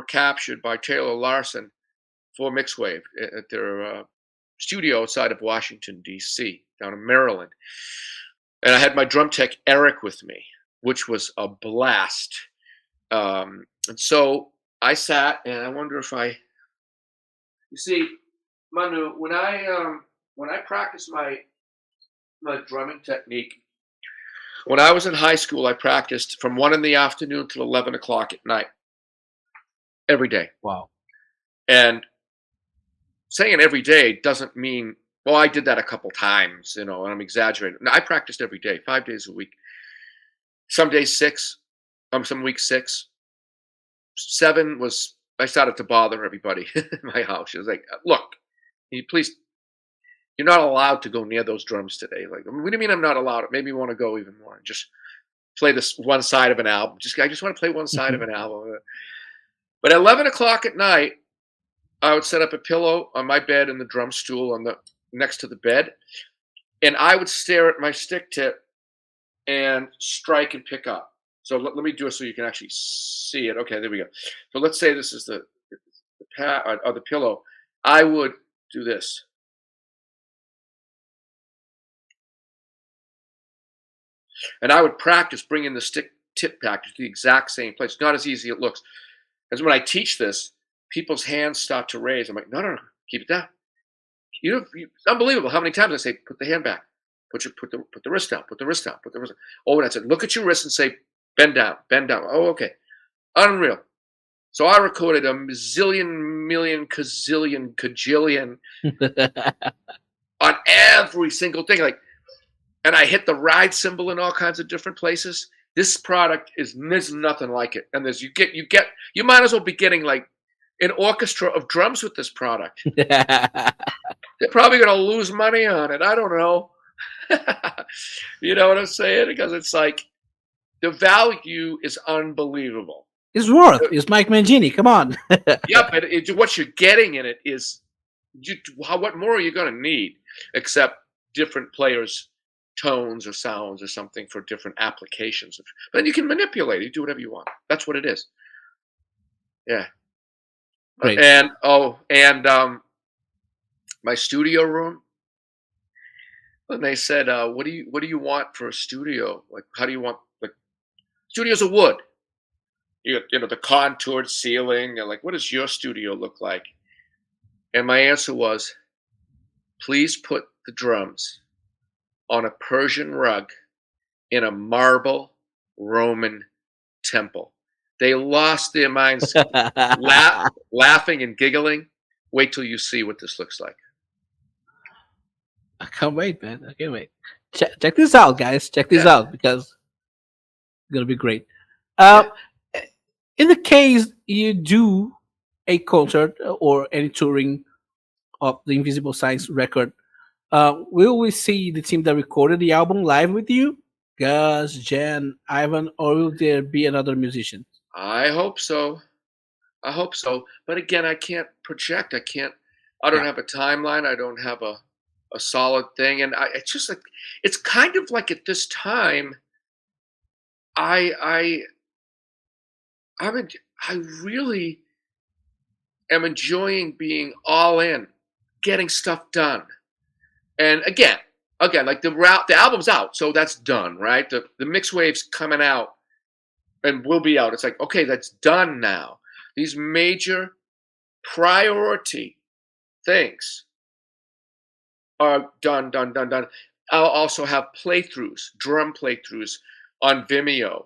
captured by Taylor Larson for Mixwave at their studio outside of Washington, D.C., down in Maryland. And I had my drum tech, Eric, with me, which was a blast. And so I sat, and I wonder if you see, Manu, when I practice my my drumming technique. When I was in high school, I practiced from 1 in the afternoon till 11 o'clock at night every day. Wow. And saying every day doesn't mean, well, I did that a couple times, and I'm exaggerating. No, I practiced every day, 5 days a week. Some days six, some weeks six. 7 was, I started to bother everybody in my house. She was like, look, can you please, you're not allowed to go near those drums today. Like, what do you mean I'm not allowed? It made me want to go even more. Just play this one side of an album. I just want to play one side of an album. But at 11 o'clock at night, I would set up a pillow on my bed and the drum stool on the next to the bed, and I would stare at my stick tip and strike and pick up. So let me do it so you can actually see it. Okay, there we go. So let's say this is the pad or the pillow. I would do this. And I would practice bringing the stick tip back to the exact same place. Not as easy as it looks. Because when I teach this, people's hands start to raise. I'm like, no, keep it down. It's unbelievable how many times I say, put the hand back, put the wrist down, put the wrist down, put the wrist down. Oh, and I said, look at your wrist and say, bend down, bend down. Oh, okay, unreal. So I recorded a zillion, million, gazillion, cajillion on every single thing. Like, and I hit the ride cymbal in all kinds of different places. This product there's nothing like it. And you might as well be getting like an orchestra of drums with this product. They're probably going to lose money on it. I don't know. You know what I'm saying? Because it's like the value is unbelievable. It's worth. It's Mike Mangini. Come on. Yeah, but what you're getting in it is, what more are you going to need except different players' tones or sounds or something for different applications? But then you can manipulate it. You do whatever you want. That's what it is. Yeah. Great. And my studio room. And they said, what do you want for a studio? Like, how do you want, like, studios of wood? You know, the contoured ceiling, and like, what does your studio look like? And my answer was, please put the drums on a Persian rug in a marble Roman temple. They lost their minds laughing and giggling. Wait till you see what this looks like. I can't wait, man. I can't wait. Check this out, guys. Check this out, because it's going to be great. In the case you do a concert or any touring of the Invisible Science record, will we see the team that recorded the album live with you? Gus, Jen, Ivan, or will there be another musician? I hope so. But again, I can't project. I don't have a timeline. I don't have a solid thing. And it's just like, it's kind of like at this time, I really am enjoying being all in, getting stuff done. And again, like the album's out, so that's done, right? The mix wave's coming out and will be out. It's like, okay, that's done now. These major priority things are done. I'll also have drum playthroughs on Vimeo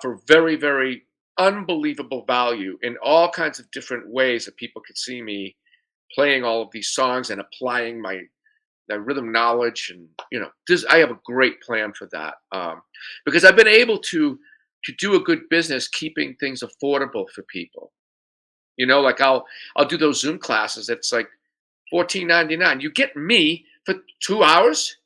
for very, very unbelievable value in all kinds of different ways that people could see me playing all of these songs and applying my rhythm knowledge. And I have a great plan for that, because I've been able to do a good business keeping things affordable for people. Like I'll do those Zoom classes. It's like $14.99. You get me for 2 hours,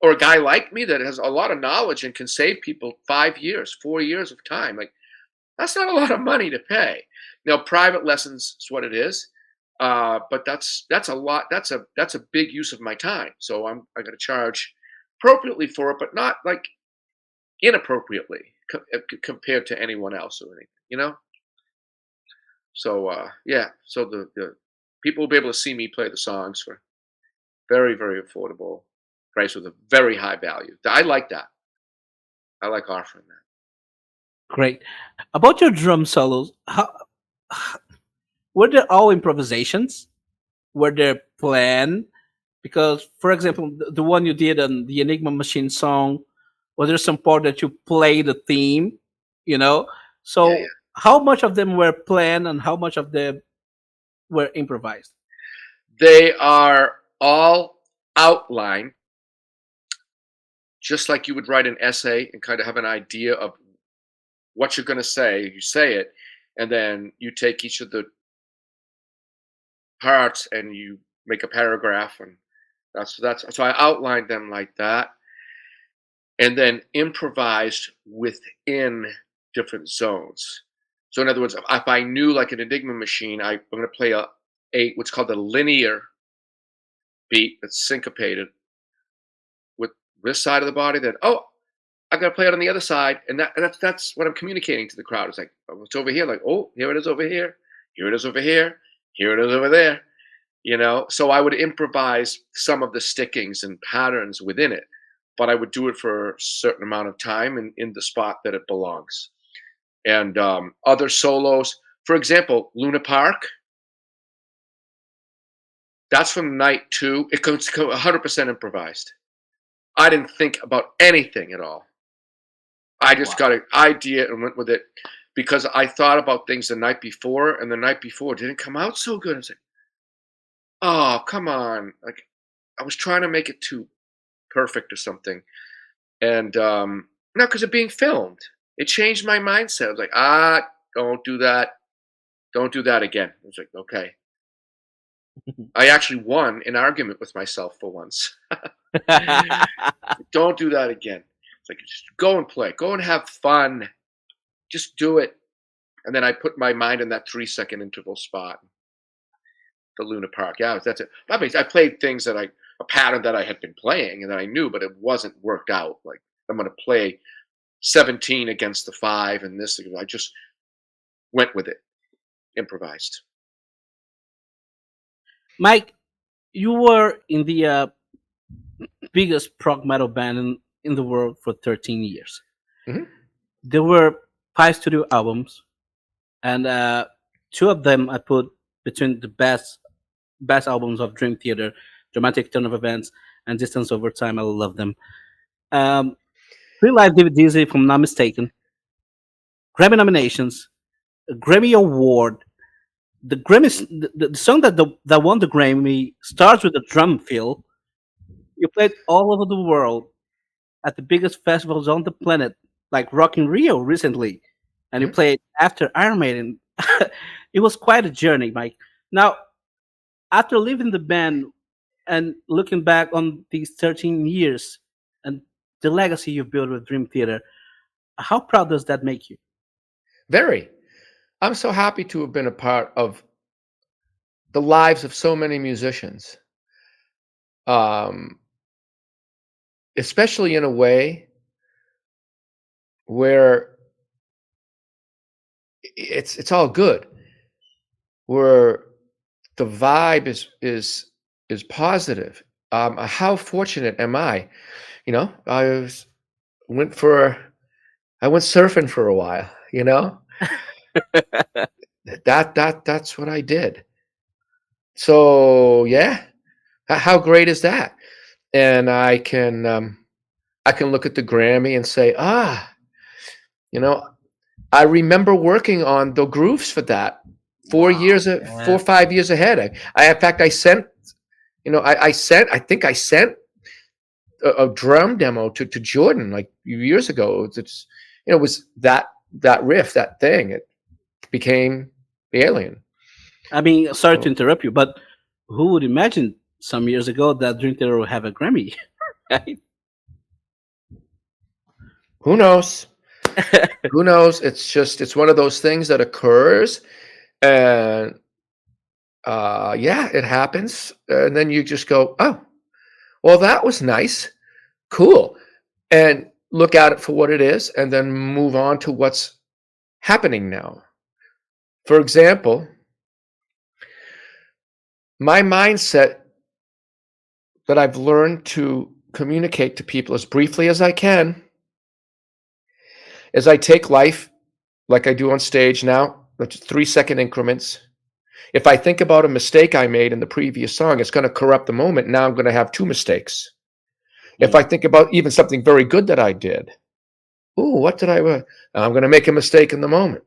or a guy like me that has a lot of knowledge and can save people 5 years, 4 years of time. Like, that's not a lot of money to pay. Now, private lessons is what it is, but that's a lot. That's a big use of my time. So I'm going to charge appropriately for it, but not like inappropriately compared to anyone else or anything. So so the people will be able to see me play the songs for very, very affordable price with a very high value. I like that. I like offering that. Great. About your drum solos, were they all improvisations? Were they planned? Because, for example, the one you did on the Enigma Machine song, was there some part that you play the theme, you know? Yeah, yeah. So how much of them were planned and how much of them were improvised? They are all outlined, just like you would write an essay and kind of have an idea of what you're going to say. You say it, and then you take each of the parts and you make a paragraph, and that's so I outlined them like that, and then improvised within different zones. So in other words, if I knew like an Enigma machine, I'm going to play a what's called a linear beat that's syncopated with this side of the body. Then I got to play it on the other side, and that's what I'm communicating to the crowd. It's like, oh, it's over here. Like, oh, here it is over here. Here it is over here. Here it is over there. So I would improvise some of the stickings and patterns within it, but I would do it for a certain amount of time and in the spot that it belongs. And other solos, for example, Luna Park. That's from night 2. It goes 100% improvised. I didn't think about anything at all. I just Wow. got an idea and went with it because I thought about things the night before, and the night before didn't come out so good. I was like, oh, come on. Like, I was trying to make it too perfect or something. And no, because of being filmed, it changed my mindset. I was like, don't do that. Don't do that again. I was like, okay. I actually won an argument with myself for once. Don't do that again. It's like, just go and play. Go and have fun. Just do it. And then I put my mind in that 3-second interval spot, the Luna Park. Yeah, that's it. I mean, I played things a pattern that I had been playing and that I knew, but it wasn't worked out. Like, I'm going to play 17 against the 5 and this. I just went with it, improvised. Mike, you were in the biggest prog metal band in the world for 13 years. Hmm. There were 5 studio albums, and 2 of them I put between the best albums of Dream Theater, Dramatic Turn of Events, and Distance Over Time. I love them. Um, 3 live DVDs, if I'm not mistaken. Grammy nominations, a Grammy Award. The Grammy, the song that won the Grammy starts with a drum fill. You played all over the world at the biggest festivals on the planet, like Rock in Rio recently, and you Hmm. played after Iron Maiden. It was quite a journey, Mike. Now, after leaving the band and looking back on these 13 years and the legacy you've built with Dream Theater, how proud does that make you? Very. I'm so happy to have been a part of the lives of so many musicians, um, especially in a way where it's all good, where the vibe is positive. How fortunate am I? I went for I went surfing for a while. That's what I did. So yeah, how great is that? And I can look at the Grammy and say, you know, I remember working on the grooves for that Wow. 4 or 5 years ahead. In fact, I sent, I think I sent a drum demo to Jordan like years ago. It was that riff, that thing. It became the Alien. I mean, sorry to So interrupt you, but who would imagine some years ago that Dream Theater would have a Grammy? Right? who knows? Who knows? It's one of those things that occurs, and yeah, it happens, and then you just go, oh, well, that was nice, cool, and look at it for what it is, and then move on to what's happening now. For example, my mindset that I've learned to communicate to people as briefly as I can is I take life like I do on stage now, which is 3-second increments. If I think about a mistake I made in the previous song, it's going to corrupt the moment. Now I'm going to have two mistakes. If I think about even something very good that I did, what did I'm going to make a mistake in the moment.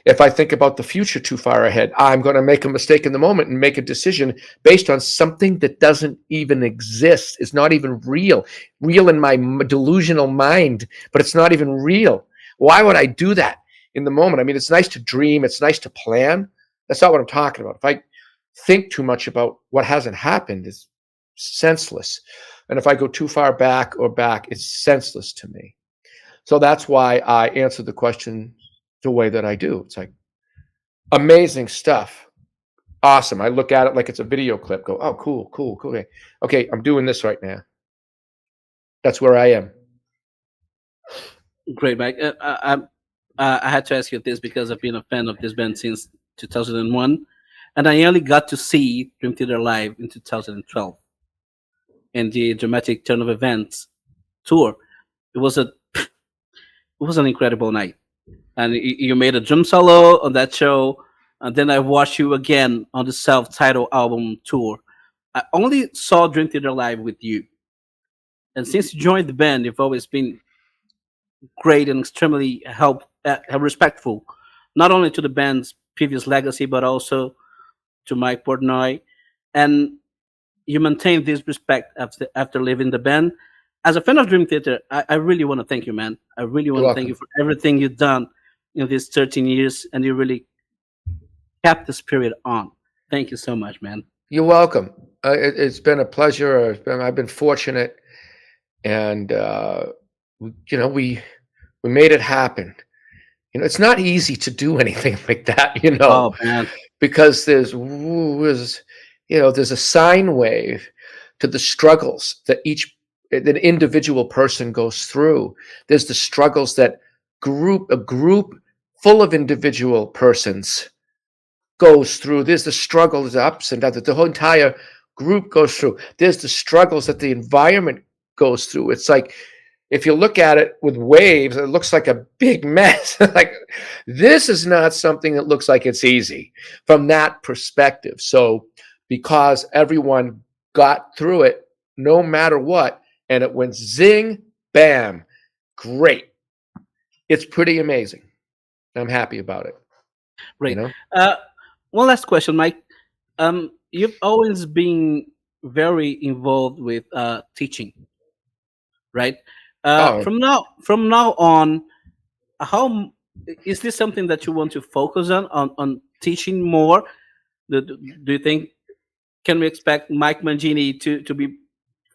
If I think about the future too far ahead, I'm going to make a mistake in the moment and make a decision based on something that doesn't even exist. It's not even real in my delusional mind, but it's not even real. Why would I do that in the moment? I mean, it's nice to dream. It's nice to plan. That's not what I'm talking about. If I think too much about what hasn't happened, it's senseless. And if I go too far back, it's senseless to me. So that's why I answered the question the way that I do. It's like amazing stuff. Awesome. I look at it like it's a video clip. Go, oh, cool. Okay, I'm doing this right now. That's where I am. Great, Mike. I had to ask you this because I've been a fan of this band since 2001, and I only got to see Dream Theater live in 2012 in the Dramatic Turn of Events tour. It was an incredible night, and you made a drum solo on that show, and then I watched you again on the self-titled album tour. I only saw Dream Theater live with you, and since you joined the band, you've always been great and extremely respectful, not only to the band's previous legacy, but also to Mike Portnoy. And you maintain this respect after leaving the band. As a fan of Dream Theater, I really want to thank you, man. I really want to thank you for everything you've done in these 13 years, and you really kept the spirit on. Thank you so much, man. You're welcome. It's been a pleasure. I've been fortunate, and we made it happen. It's not easy to do anything like that, Oh, man. because there's a sine wave to the struggles that an individual person goes through. There's the struggles that a group full of individual persons goes through. There's the struggles, the ups and downs that the whole entire group goes through. There's the struggles that the environment goes through. It's like, if you look at it with waves, it looks like a big mess. Like, this is not something that looks like it's easy from that perspective. So because everyone got through it, no matter what, and it went zing, bam, great. It's pretty amazing. I'm happy about it. Right. One last question, Mike. You've always been very involved with teaching, right? From now on, how is this something that you want to focus on teaching more? Do you think, can we expect Mike Mangini to be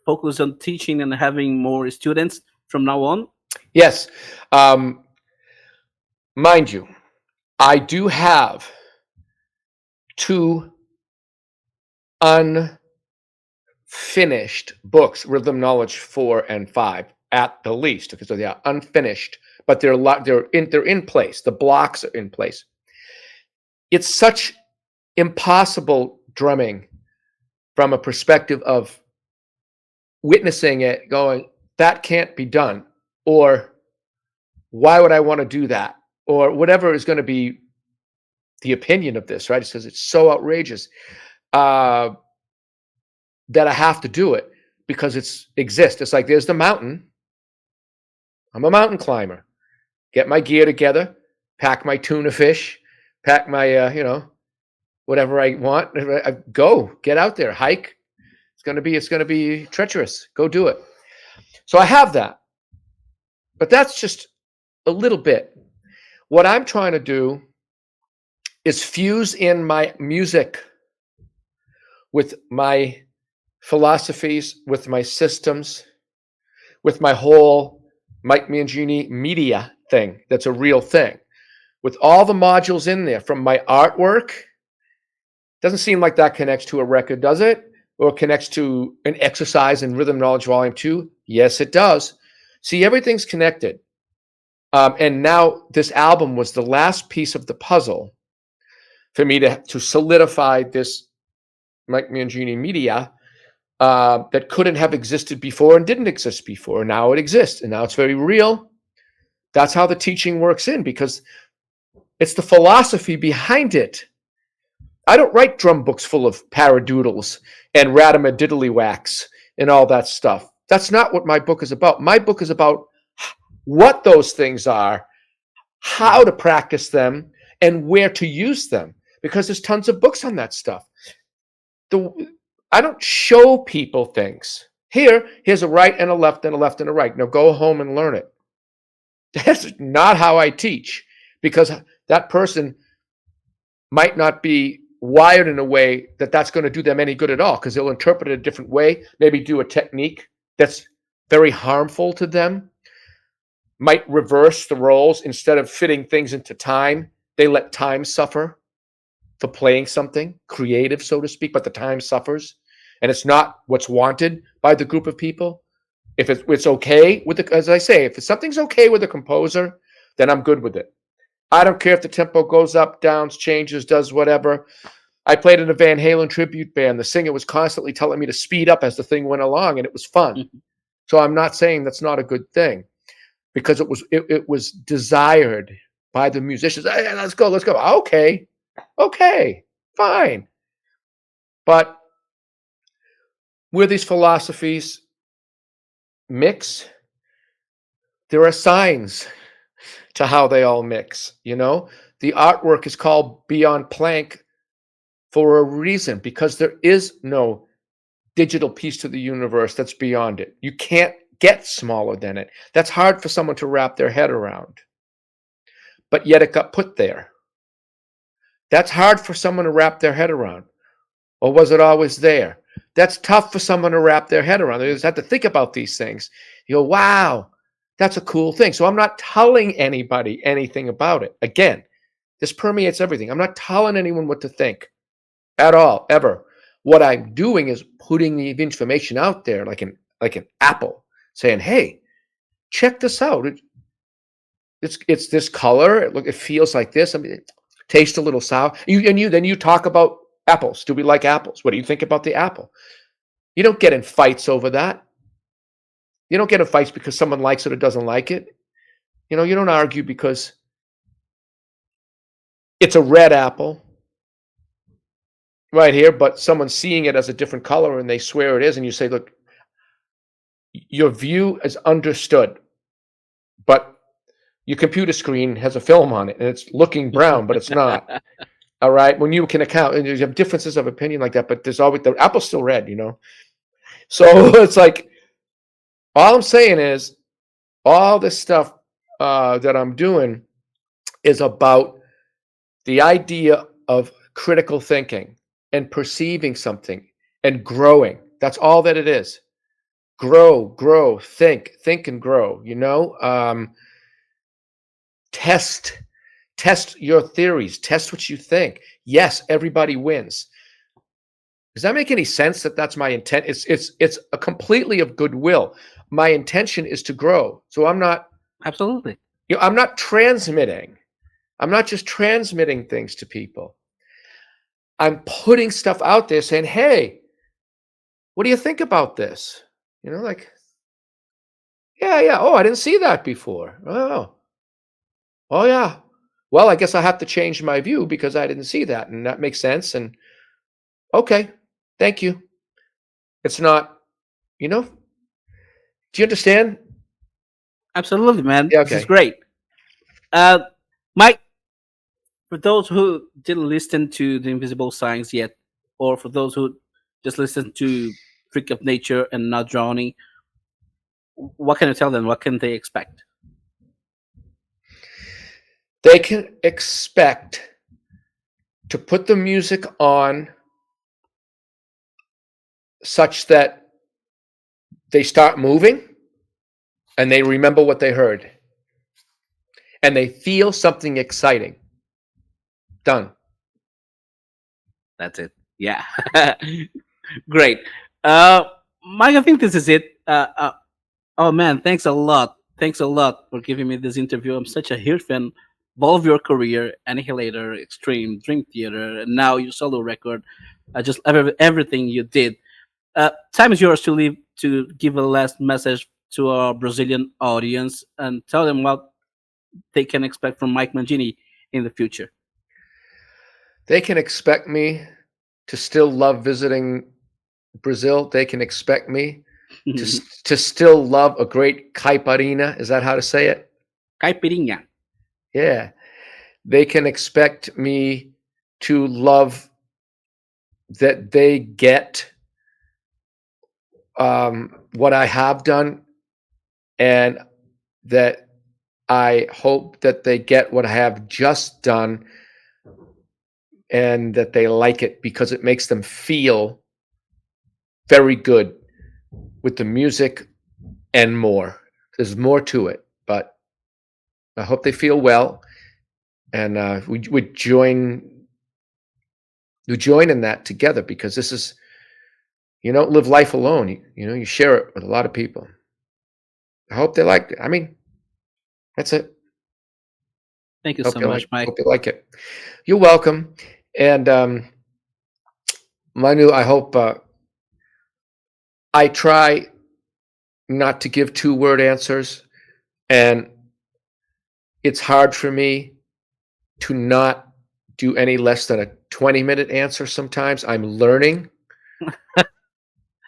focused on teaching and having more students from now on? Yes. Mind you, I do have 2 unfinished books, Rhythm Knowledge 4 and 5, at the least. Okay, so they are unfinished, but they're in place. The blocks are in place. It's such impossible drumming from a perspective of witnessing it, going, that can't be done, or why would I want to do that, or whatever is going to be the opinion of this, right? It says it's so outrageous that I have to do it because it exists. It's like, there's the mountain. I'm a mountain climber. Get my gear together, pack my tuna fish, pack my, whatever I want. Go, get out there, hike. It's going to be treacherous. Go do it. So I have that, but that's just a little bit. What I'm trying to do is fuse in my music with my philosophies, with my systems, with my whole Mike Mangini media thing. That's a real thing. With all the modules in there, from my artwork, doesn't seem like that connects to a record, does it? Or connects to an exercise in Rhythm Knowledge Volume 2? Yes, it does. See, everything's connected. And now this album was the last piece of the puzzle for me to solidify this Mike Mangini media that couldn't have existed before and didn't exist before. Now it exists, and now it's very real. That's how the teaching works in, because it's the philosophy behind it I don't write drum books full of paradoodles and ratamadiddlywacks and all that stuff. That's not what my book is about. My book is about what those things are, how to practice them, and where to use them, because there's tons of books on that stuff. I don't show people things. Here's a right and a left and a left and a right. Now go home and learn it. That's not how I teach, because that person might not be wired in a way that that's going to do them any good at all, because they'll interpret it a different way, maybe do a technique that's very harmful to them, might reverse the roles. Instead of fitting things into time, they let time suffer for playing something creative, so to speak, but the time suffers, and it's not what's wanted by the group of people. If it's okay with as I say, if something's okay with the composer, then I'm good with it. I don't care if the tempo goes up, downs, changes, does whatever. I played in a Van Halen tribute band. The singer was constantly telling me to speed up as the thing went along, and it was fun. So I'm not saying that's not a good thing, because it was desired by the musicians. Hey, let's go. Okay, fine. But where these philosophies mix, there are signs to how they all mix. The artwork is called Beyond Planck for a reason, because there is no digital piece to the universe that's beyond it. You can't get smaller than it. That's hard for someone to wrap their head around, but yet it got put there. That's hard for someone to wrap their head around. Or was it always there? That's tough for someone to wrap their head around. They just have to think about these things. You go, wow, that's a cool thing. So I'm not telling anybody anything about it. Again, this permeates everything. I'm not telling anyone what to think at all, ever. What I'm doing is putting the information out there like an apple, saying, hey, check this out. It's this color. It feels like this. I mean, it tastes a little sour. Then you talk about apples. Do we like apples? What do you think about the apple? You don't get in fights over that. You don't get in fights because someone likes it or doesn't like it. You don't argue because it's a red apple right here, but someone's seeing it as a different color and they swear it is, and you say, look, your view is understood, but your computer screen has a film on it and it's looking brown, but it's not. All right. When you can account, and you have differences of opinion like that, but there's always the apple's still red, So it's like, all I'm saying is all this stuff that I'm doing is about the idea of critical thinking and perceiving something and growing. That's all that it is. Grow, think and grow, Test your theories. Test what you think. Yes, everybody wins. Does that make any sense? That's my intent. It's a completely of goodwill. My intention is to grow. So I'm not Absolutely. I'm not transmitting. I'm not just transmitting things to people. I'm putting stuff out there saying, hey, what do you think about this? Like, yeah. Oh, I didn't see that before. Oh yeah. Well, I guess I have to change my view because I didn't see that, and that makes sense. And okay, thank you. It's not, do you understand? Absolutely, man. Yeah, This is okay. great. Mike, for those who didn't listen to The Invisible Signs yet, or for those who just listened to Freak of Nature and not Drowning, what can you tell them? What can they expect? They can expect to put the music on such that they start moving and they remember what they heard and they feel something exciting. Done. That's it. Yeah. Great. Mike, I think this is it. Oh man, thanks a lot. Thanks a lot for giving me this interview. I'm such a huge fan of all of your career, Annihilator, Extreme, Dream Theater, and now your solo record. Just everything you did. Time is yours to leave to give a last message to our Brazilian audience and tell them what they can expect from Mike Mangini in the future. They can expect me to still love visiting Brazil. They can expect me to still love a great caipirinha. Is that how to say it? Caipirinha. Yeah. They can expect me to love that they get what I have done, and that I hope that they get what I have just done, and that they like it because it makes them feel very good with the music and more. There's more to it, but I hope they feel well, and we join in that together, because this is, you don't live life alone. You share it with a lot of people. I hope they like it. I mean, that's it. Thank you so much, Mike. Hope you like it. You're welcome. And Manu, I hope I try not to give 2-word answers, and it's hard for me to not do any less than a 20-minute answer sometimes. I'm learning.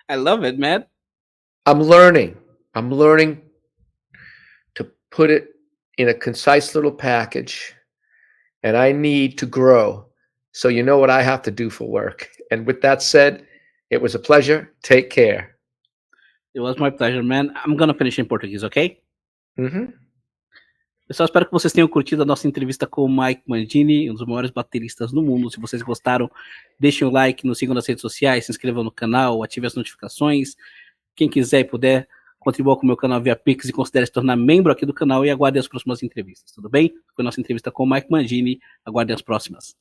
I love it, man. I'm learning to put it in a concise little package, and I need to grow. So you know what I have to do for work. And with that said, it was a pleasure. Take care. It was my pleasure, man. I'm gonna finish in português, ok? Uhum. Pessoal, espero que vocês tenham curtido a nossa entrevista com o Mike Mangini, um dos maiores bateristas do mundo. Se vocês gostaram, deixem o like, nos sigam nas redes sociais, se inscrevam no canal, ativem as notificações. Quem quiser e puder, contribua com o meu canal via Pix e considere se tornar membro aqui do canal, e aguardem as próximas entrevistas, tudo bem? Foi nossa entrevista com o Mike Mangini, aguardem as próximas.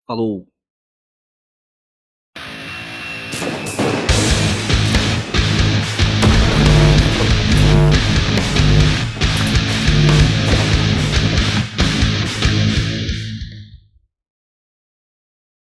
Falou!